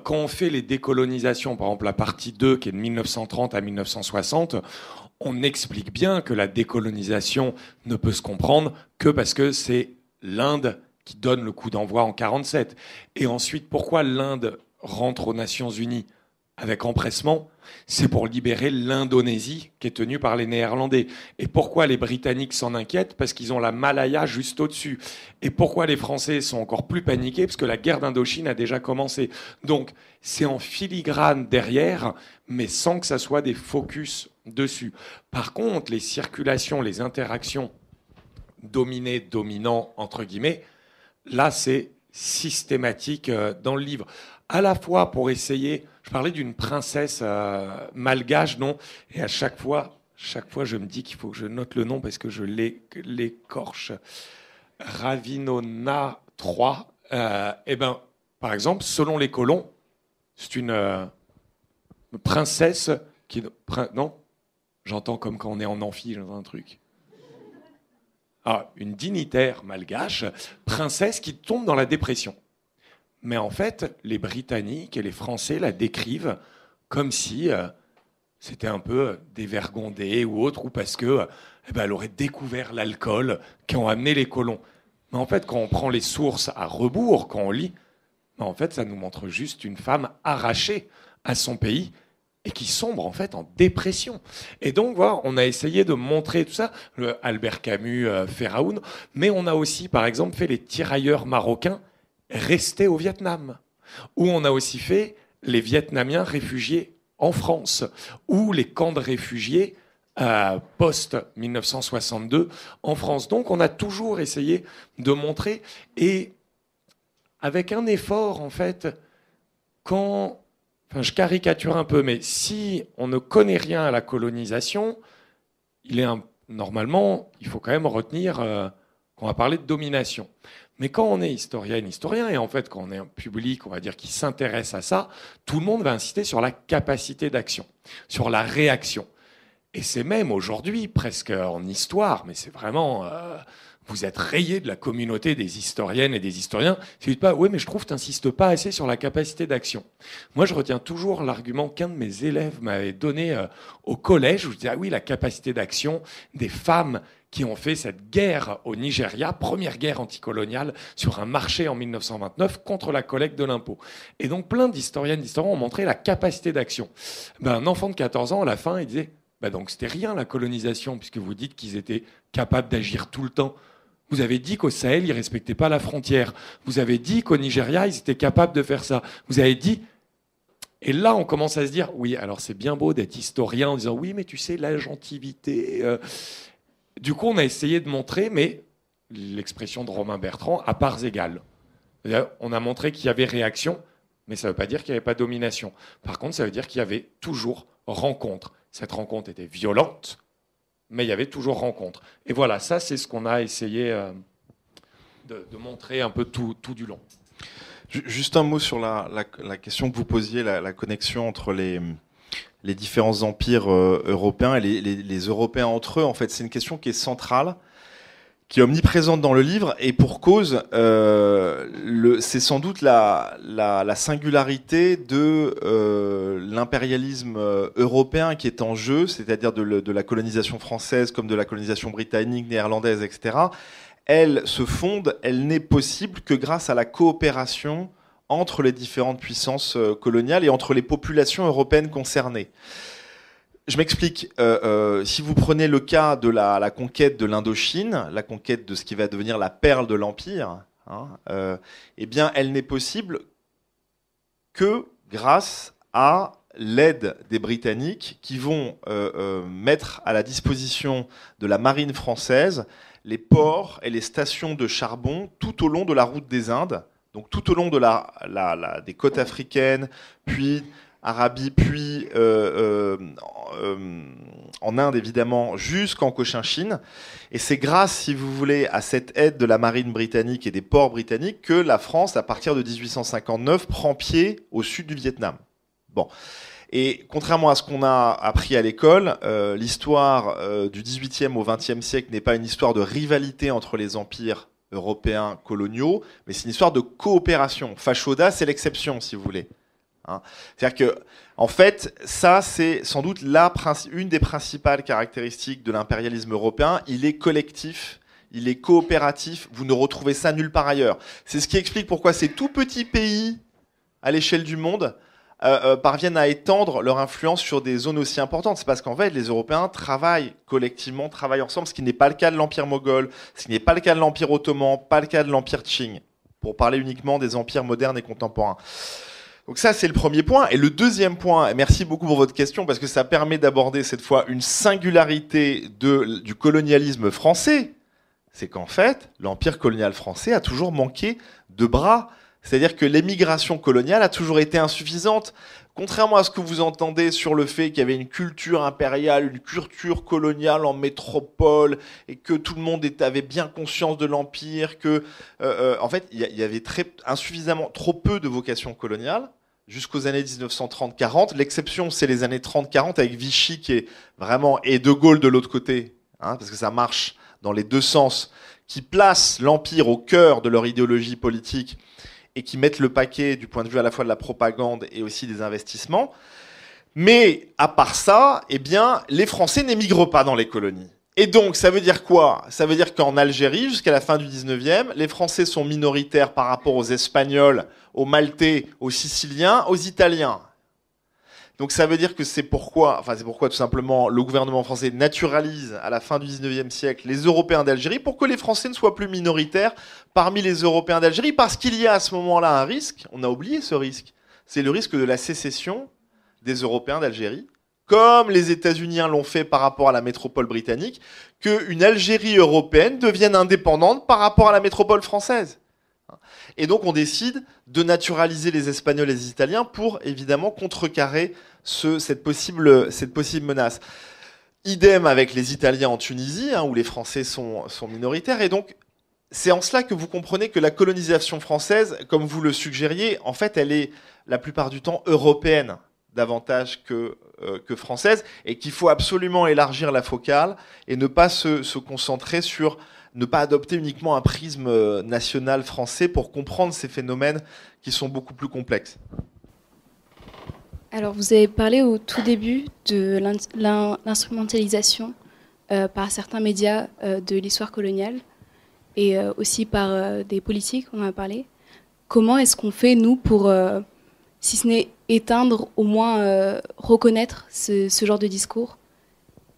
Quand on fait les décolonisations, par exemple la partie 2 qui est de 1930 à 1960, on explique bien que la décolonisation ne peut se comprendre que parce que c'est l'Inde qui donne le coup d'envoi en 1947. Et ensuite, pourquoi l'Inde rentre aux Nations Unies avec empressement? C'est pour libérer l'Indonésie qui est tenue par les Néerlandais. Et pourquoi les Britanniques s'en inquiètent? Parce qu'ils ont la Malaya juste au-dessus. Et pourquoi les Français sont encore plus paniqués? Parce que la guerre d'Indochine a déjà commencé. Donc, c'est en filigrane derrière, mais sans que ça soit des focus dessus. Par contre, les circulations, les interactions dominé-dominant, entre guillemets, là, c'est systématique dans le livre. À la fois pour essayer... Je parlais d'une princesse malgache, non? Et à chaque fois, je me dis qu'il faut que je note le nom parce que je l'écorche. Ravinona III. Eh ben, par exemple, selon les colons, c'est une princesse qui... Non? J'entends comme quand on est en amphi, j'entends un truc. Ah, une dignitaire malgache, princesse qui tombe dans la dépression. Mais en fait, les Britanniques et les Français la décrivent comme si c'était un peu dévergondé ou autre, ou parce que elle aurait découvert l'alcool qui ont amené les colons. Mais en fait, quand on prend les sources à rebours, quand on lit, en fait, ça nous montre juste une femme arrachée à son pays et qui sombre en fait en dépression. Et donc, voilà, on a essayé de montrer tout ça, le Albert Camus, Féraoun, mais on a aussi, par exemple, fait les tirailleurs marocains restés au Vietnam, où on a aussi fait les Vietnamiens réfugiés en France, ou les camps de réfugiés post-1962 en France. Donc, on a toujours essayé de montrer, et avec un effort, en fait, je caricature un peu, mais si on ne connaît rien à la colonisation, normalement, il faut quand même retenir qu'on va parler de domination. Mais quand on est historien, et en fait, quand on est un public, on va dire, qui s'intéresse à ça, tout le monde va insister sur la capacité d'action, sur la réaction. Et c'est même aujourd'hui, presque en histoire, mais c'est vraiment... vous êtes rayé de la communauté des historiennes et des historiens. Si vous dites pas, oui, mais je trouve que tu n'insistes pas assez sur la capacité d'action. Moi, je retiens toujours l'argument qu'un de mes élèves m'avait donné au collège, où je disais, ah oui, la capacité d'action des femmes qui ont fait cette guerre au Nigeria, première guerre anticoloniale, sur un marché en 1929 contre la collecte de l'impôt. Et donc, plein d'historiennes, d'historiens ont montré la capacité d'action. Un enfant de 14 ans, à la fin, il disait, donc c'était rien la colonisation, puisque vous dites qu'ils étaient capables d'agir tout le temps. Vous avez dit qu'au Sahel, ils ne respectaient pas la frontière. Vous avez dit qu'au Nigeria, ils étaient capables de faire ça. Vous avez dit... Et là, on commence à se dire, oui, alors c'est bien beau d'être historien en disant, oui, mais tu sais, l'agentivité... Du coup, on a essayé de montrer, mais l'expression de Romain Bertrand, à parts égales. On a montré qu'il y avait réaction, mais ça ne veut pas dire qu'il n'y avait pas domination. Par contre, ça veut dire qu'il y avait toujours rencontre. Cette rencontre était violente, mais il y avait toujours rencontre. Et voilà, ça, c'est ce qu'on a essayé de montrer un peu tout du long. Juste un mot sur la question que vous posiez, la connexion entre les différents empires européens et les Européens entre eux. En fait, c'est une question qui est centrale, qui est omniprésente dans le livre, et pour cause, c'est sans doute la singularité de l'impérialisme européen qui est en jeu, c'est-à-dire de la colonisation française comme de la colonisation britannique, néerlandaise, etc. Elle se fonde, elle n'est possible que grâce à la coopération entre les différentes puissances coloniales et entre les populations européennes concernées. Je m'explique. Si vous prenez le cas de la conquête de l'Indochine, la conquête de ce qui va devenir la perle de l'Empire, eh bien, elle n'est possible que grâce à l'aide des Britanniques qui vont mettre à la disposition de la marine française les ports et les stations de charbon tout au long de la route des Indes, donc tout au long de des côtes africaines, puis Arabie, puis en Inde évidemment, jusqu'en Cochinchine. Et c'est grâce, si vous voulez, à cette aide de la marine britannique et des ports britanniques que la France, à partir de 1859, prend pied au sud du Vietnam. Bon. Et contrairement à ce qu'on a appris à l'école, l'histoire du XVIIIe au XXe siècle n'est pas une histoire de rivalité entre les empires européens coloniaux, mais c'est une histoire de coopération. Fachoda, c'est l'exception, si vous voulez. C'est-à-dire que, en fait, ça, c'est sans doute une des principales caractéristiques de l'impérialisme européen. Il est collectif, il est coopératif. Vous ne retrouvez ça nulle part ailleurs. C'est ce qui explique pourquoi ces tout petits pays, à l'échelle du monde, parviennent à étendre leur influence sur des zones aussi importantes. C'est parce qu'en fait, les Européens travaillent collectivement, travaillent ensemble, ce qui n'est pas le cas de l'Empire moghol, ce qui n'est pas le cas de l'Empire ottoman, pas le cas de l'Empire Qing, pour parler uniquement des empires modernes et contemporains. Donc ça, c'est le premier point. Et le deuxième point, et merci beaucoup pour votre question, parce que ça permet d'aborder cette fois une singularité du colonialisme français, c'est qu'en fait, l'empire colonial français a toujours manqué de bras. C'est-à-dire que l'émigration coloniale a toujours été insuffisante. Contrairement à ce que vous entendez sur le fait qu'il y avait une culture impériale, une culture coloniale en métropole, et que tout le monde avait bien conscience de l'empire, que, en fait, il y avait trop peu de vocation coloniale jusqu'aux années 1930-40. L'exception, c'est les années 30-40 avec Vichy qui est vraiment, et De Gaulle de l'autre côté, parce que ça marche dans les deux sens, qui place l'empire au cœur de leur idéologie politique et qui mettent le paquet du point de vue à la fois de la propagande et aussi des investissements. Mais à part ça, eh bien, les Français n'émigrent pas dans les colonies. Et donc, ça veut dire quoi? Ça veut dire qu'en Algérie, jusqu'à la fin du 19e, les Français sont minoritaires par rapport aux Espagnols, aux Maltais, aux Siciliens, aux Italiens. Donc ça veut dire que c'est pourquoi tout simplement le gouvernement français naturalise à la fin du 19e siècle les Européens d'Algérie pour que les Français ne soient plus minoritaires parmi les Européens d'Algérie, parce qu'il y a à ce moment-là un risque, on a oublié ce risque, c'est le risque de la sécession des Européens d'Algérie, comme les États-Unis l'ont fait par rapport à la métropole britannique, qu'une Algérie européenne devienne indépendante par rapport à la métropole française. Et donc on décide de naturaliser les Espagnols et les Italiens pour évidemment contrecarrer cette possible menace. Idem avec les Italiens en Tunisie, où les Français sont minoritaires. Et donc c'est en cela que vous comprenez que la colonisation française, comme vous le suggériez, en fait elle est la plupart du temps européenne davantage que française, et qu'il faut absolument élargir la focale et ne pas se concentrer sur... ne pas adopter uniquement un prisme national français pour comprendre ces phénomènes qui sont beaucoup plus complexes. Alors, vous avez parlé au tout début de l'instrumentalisation par certains médias de l'histoire coloniale et aussi par des politiques, on en a parlé. Comment est-ce qu'on fait, nous, pour, si ce n'est éteindre, au moins reconnaître ce genre de discours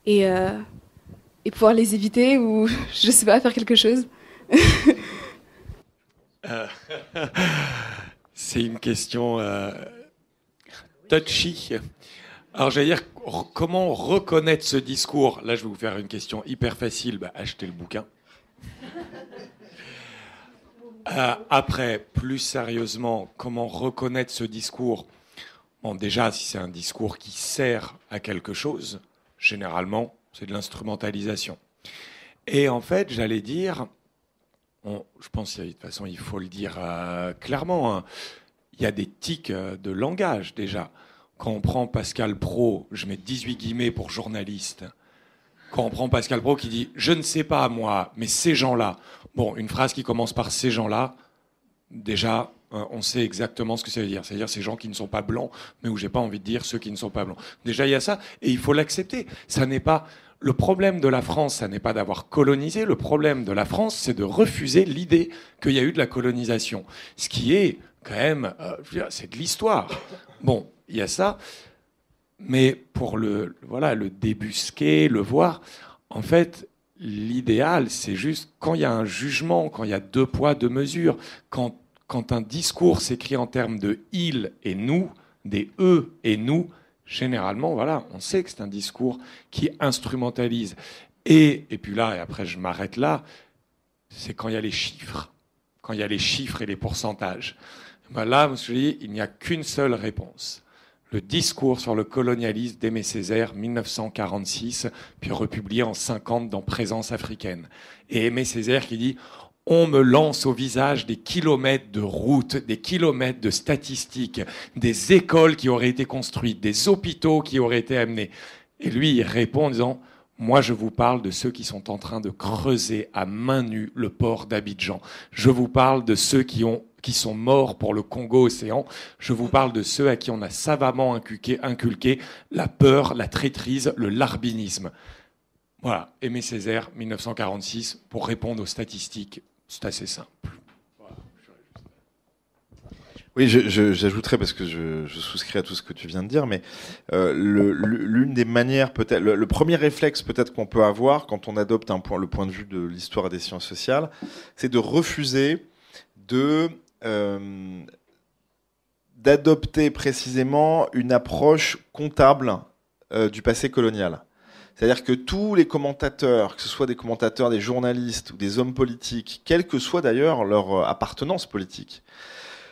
et pouvoir les éviter ou, je ne sais pas, faire quelque chose? C'est une question touchy. Alors, j'allais dire, comment reconnaître ce discours? Là, je vais vous faire une question hyper facile. Achetez le bouquin. Après, plus sérieusement, comment reconnaître ce discours? Bon, déjà, si c'est un discours qui sert à quelque chose, généralement, c'est de l'instrumentalisation. Et en fait, j'allais dire, je pense que de toute façon, il faut le dire clairement, il y a des tics de langage déjà. Quand on prend Pascal Praud, je mets 18 guillemets pour journaliste, quand on prend Pascal Praud qui dit « je ne sais pas moi, mais ces gens-là », bon, une phrase qui commence par « ces gens-là », déjà, on sait exactement ce que ça veut dire. C'est-à-dire ces gens qui ne sont pas blancs, mais où j'ai pas envie de dire ceux qui ne sont pas blancs. Déjà, il y a ça, et il faut l'accepter. Ça n'est pas... Le problème de la France, ça n'est pas d'avoir colonisé. Le problème de la France, c'est de refuser l'idée qu'il y a eu de la colonisation. Ce qui est quand même... c'est de l'histoire. Bon, il y a ça. Mais pour le débusquer, le voir, en fait... L'idéal, c'est juste quand il y a un jugement, quand il y a deux poids, deux mesures, quand un discours s'écrit en termes de « il » et « nous », des « eux » et « nous », généralement, voilà, on sait que c'est un discours qui instrumentalise. Et puis là, et après je m'arrête là, c'est quand il y a les chiffres. Quand il y a les chiffres et les pourcentages. Là, je dis, il n'y a qu'une seule réponse. Le discours sur le colonialisme d'Aimé Césaire, 1946, puis republié en 50 dans Présence africaine. Et Aimé Césaire qui dit « On me lance au visage des kilomètres de routes, des kilomètres de statistiques, des écoles qui auraient été construites, des hôpitaux qui auraient été amenés. » Et lui, il répond en disant « Moi, je vous parle de ceux qui sont en train de creuser à main nue le port d'Abidjan. Je vous parle de ceux qui sont morts pour le Congo-Océan. Je vous parle de ceux à qui on a savamment inculqué la peur, la traîtrise, le larbinisme. » Voilà, Aimé Césaire, 1946, pour répondre aux statistiques, c'est assez simple. Voilà. Oui, j'ajouterais, parce que je souscris à tout ce que tu viens de dire, mais l'une des manières, peut-être, le premier réflexe peut-être qu'on peut avoir quand on adopte le point de vue de l'histoire et des sciences sociales, c'est de refuser d'adopter précisément une approche comptable du passé colonial. C'est-à-dire que tous les commentateurs, que ce soit des commentateurs, des journalistes ou des hommes politiques, quelle que soit d'ailleurs leur appartenance politique,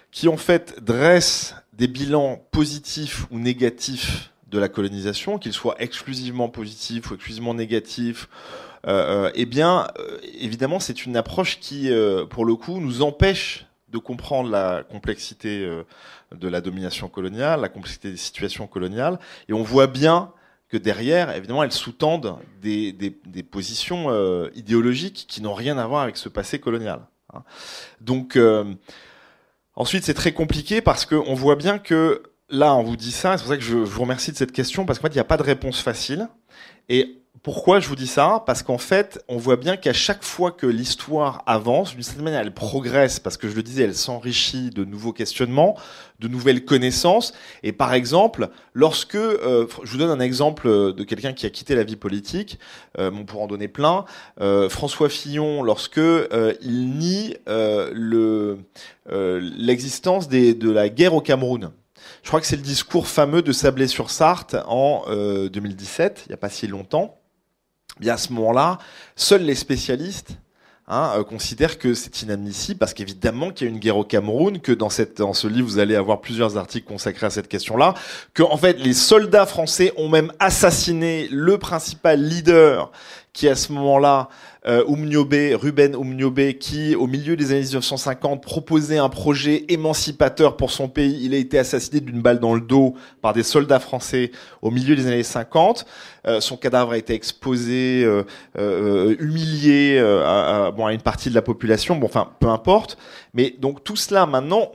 qui en fait dressent des bilans positifs ou négatifs de la colonisation, qu'ils soient exclusivement positifs ou exclusivement négatifs, évidemment, c'est une approche qui, pour le coup, nous empêche de comprendre la complexité de la domination coloniale, la complexité des situations coloniales, et on voit bien que derrière, évidemment, elles sous-tendent des positions idéologiques qui n'ont rien à voir avec ce passé colonial. Donc, Ensuite, c'est très compliqué parce qu'on voit bien que là, on vous dit ça, c'est pour ça que je vous remercie de cette question, parce qu'en fait, il n'y a pas de réponse facile. Et pourquoi je vous dis ça? Parce qu'en fait, on voit bien qu'à chaque fois que l'histoire avance, d'une certaine manière, elle progresse, parce que je le disais, elle s'enrichit de nouveaux questionnements, de nouvelles connaissances. Et par exemple, lorsque, je vous donne un exemple de quelqu'un qui a quitté la vie politique, on pourra en donner plein, François Fillon, lorsque il nie l'existence de la guerre au Cameroun. Je crois que c'est le discours fameux de Sablé-sur-Sarthe en 2017, il n'y a pas si longtemps. Bien à ce moment-là, seuls les spécialistes considèrent que c'est inadmissible, parce qu'évidemment qu'il y a une guerre au Cameroun, que dans ce livre, vous allez avoir plusieurs articles consacrés à cette question-là, que en fait, les soldats français ont même assassiné le principal leader qui, à ce moment-là, Ruben Oumniobé, qui, au milieu des années 1950, proposait un projet émancipateur pour son pays. Il a été assassiné d'une balle dans le dos par des soldats français au milieu des années 50. Son cadavre a été exposé, humilié à une partie de la population. Bon, enfin, peu importe. Mais donc tout cela, maintenant,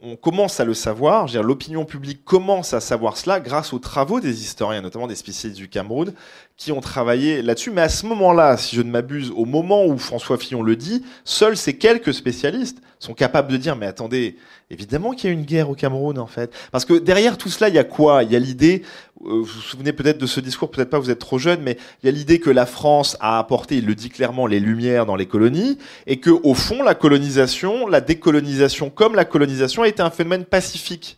on commence à le savoir. Je veux dire, l'opinion publique commence à savoir cela grâce aux travaux des historiens, notamment des spécialistes du Cameroun, qui ont travaillé là-dessus. Mais à ce moment-là, si je ne m'abuse, au moment où François Fillon le dit, seuls ces quelques spécialistes sont capables de dire, mais attendez, évidemment qu'il y a une guerre au Cameroun, en fait. Parce que derrière tout cela, il y a quoi? Il y a l'idée, vous vous souvenez peut-être de ce discours, peut-être pas, vous êtes trop jeune, mais il y a l'idée que la France a apporté, il le dit clairement, les Lumières dans les colonies, et que, au fond, la colonisation, la décolonisation comme la colonisation était un phénomène pacifique.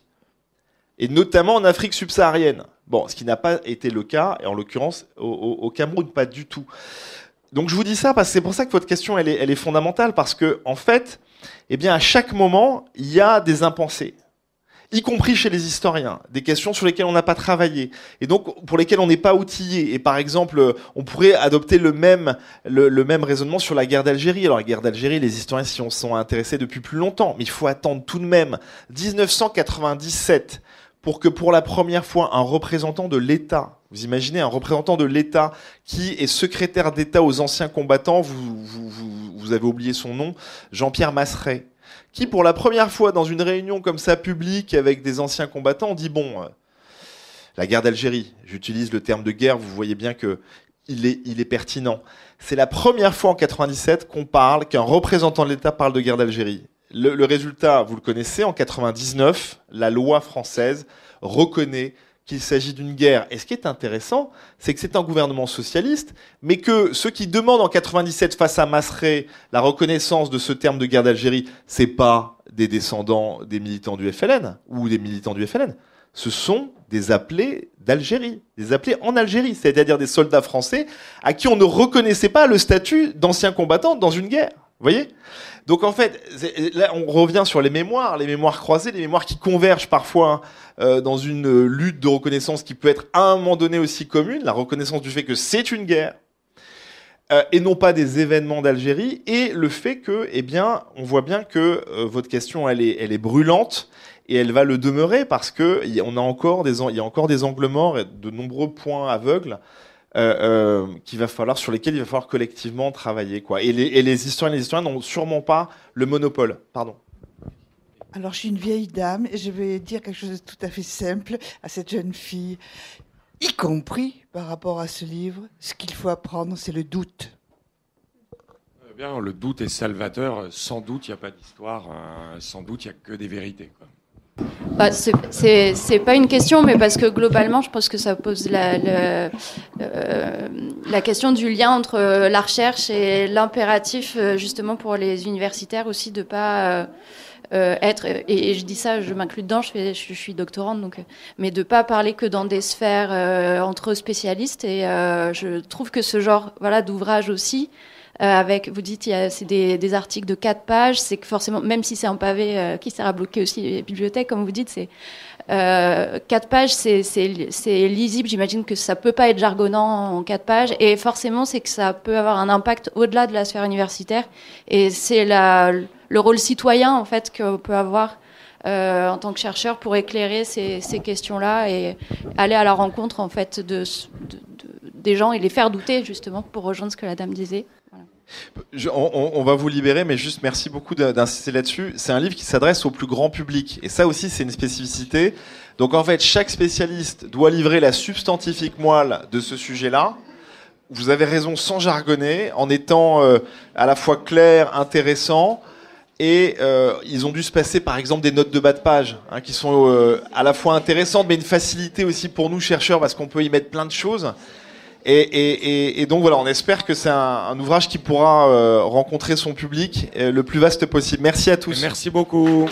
Et notamment en Afrique subsaharienne. Bon, ce qui n'a pas été le cas, et en l'occurrence, au Cameroun, pas du tout. Donc je vous dis ça parce que c'est pour ça que votre question elle est fondamentale, parce que en fait, eh bien à chaque moment il y a des impensés, y compris chez les historiens, des questions sur lesquelles on n'a pas travaillé et donc pour lesquelles on n'est pas outillé. Et par exemple, on pourrait adopter le même raisonnement sur la guerre d'Algérie. Alors la guerre d'Algérie, les historiens s'y sont intéressés depuis plus longtemps, mais il faut attendre tout de même 1997 pour que pour la première fois un représentant de l'État, vous imaginez un représentant de l'État qui est secrétaire d'État aux anciens combattants, vous avez oublié son nom, Jean-Pierre Masseret, qui pour la première fois dans une réunion comme ça publique avec des anciens combattants, on dit bon, la guerre d'Algérie, j'utilise le terme de guerre, vous voyez bien que il est pertinent. C'est la première fois en 97 qu'un représentant de l'État parle de guerre d'Algérie. Le résultat, vous le connaissez, en 99, la loi française reconnaît qu'il s'agit d'une guerre. Et ce qui est intéressant, c'est que c'est un gouvernement socialiste, mais que ceux qui demandent en 97 face à Masseret la reconnaissance de ce terme de guerre d'Algérie, c'est pas des descendants des militants du FLN ou des militants du FLN. Ce sont des appelés d'Algérie, des appelés en Algérie, c'est-à-dire des soldats français à qui on ne reconnaissait pas le statut d'anciens combattants dans une guerre. Vous voyez ? Donc en fait, là on revient sur les mémoires croisées, les mémoires qui convergent parfois dans une lutte de reconnaissance qui peut être à un moment donné aussi commune, la reconnaissance du fait que c'est une guerre, et non pas des événements d'Algérie, et le fait que, eh bien, on voit bien que votre question elle est brûlante, et elle va le demeurer parce que il y a encore des angles morts et de nombreux points aveugles. Sur lesquels il va falloir collectivement travailler, quoi. Et les historiens et les historiens n'ont sûrement pas le monopole. Pardon. Alors, je suis une vieille dame et je vais dire quelque chose de tout à fait simple à cette jeune fille, y compris par rapport à ce livre. Ce qu'il faut apprendre, c'est le doute. Bien, le doute est salvateur. Sans doute, il n'y a pas d'histoire. Sans doute, il n'y a que des vérités, quoi. Bah, c'est pas une question, mais parce que globalement, je pense que ça pose la question du lien entre la recherche et l'impératif, justement, pour les universitaires aussi, de pas être, et je dis ça, je m'inclus dedans, je suis doctorante, donc, mais de pas parler que dans des sphères entre spécialistes. Et je trouve que ce genre, voilà, d'ouvrage aussi, vous dites, c'est des articles de 4 pages, c'est que forcément, même si c'est un pavé qui sert à bloquer aussi les bibliothèques, comme vous dites, c'est 4 pages, c'est lisible. J'imagine que ça peut pas être jargonnant en 4 pages, et forcément, c'est que ça peut avoir un impact au-delà de la sphère universitaire, et c'est le rôle citoyen en fait qu'on peut avoir en tant que chercheur pour éclairer ces questions-là et aller à la rencontre en fait des gens et les faire douter justement, pour rejoindre ce que la dame disait. Voilà. On va vous libérer, mais juste merci beaucoup d'insister là-dessus. C'est un livre qui s'adresse au plus grand public. Et ça aussi, c'est une spécificité. Donc en fait, chaque spécialiste doit livrer la substantifique moelle de ce sujet-là. Vous avez raison, sans jargonner, en étant à la fois clair, intéressant. Et ils ont dû se passer, par exemple, des notes de bas de page, qui sont à la fois intéressantes, mais une facilité aussi pour nous, chercheurs, parce qu'on peut y mettre plein de choses. Et donc voilà, on espère que c'est un ouvrage qui pourra rencontrer son public le plus vaste possible. Merci à tous. Merci beaucoup.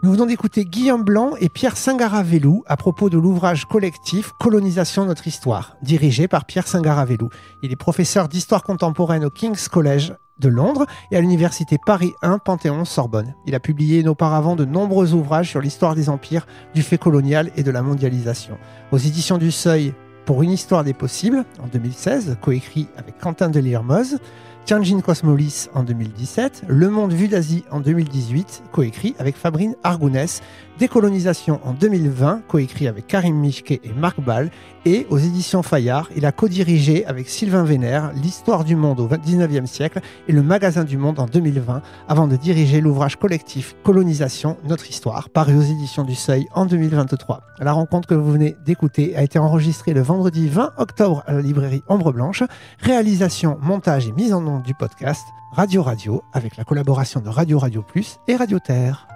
Nous venons d'écouter Guillaume Blanc et Pierre Singaravelou à propos de l'ouvrage collectif Colonisation notre histoire, dirigé par Pierre Singaravelou. Il est professeur d'histoire contemporaine au King's College de Londres et à l'université Paris 1 Panthéon-Sorbonne. Il a publié auparavant de nombreux ouvrages sur l'histoire des empires, du fait colonial et de la mondialisation. Aux éditions du Seuil, Pour une histoire des possibles, en 2016, coécrit avec Quentin Deliermoz, Tianjin Cosmolis en 2017, Le Monde vu d'Asie en 2018, coécrit avec Fabrine Argounès, Décolonisation en 2020, coécrit avec Karim Michke et Marc Ball, et aux éditions Fayard, il a co-dirigé avec Sylvain Vénère l'Histoire du monde au XIXe siècle et le Magasin du Monde en 2020, avant de diriger l'ouvrage collectif Colonisation notre histoire, paru aux éditions du Seuil en 2023. La rencontre que vous venez d'écouter a été enregistrée le vendredi 20 octobre à la librairie Ombre Blanche. Réalisation, montage et mise en onde du podcast Radio, avec la collaboration de Radio Plus et Radio Terre.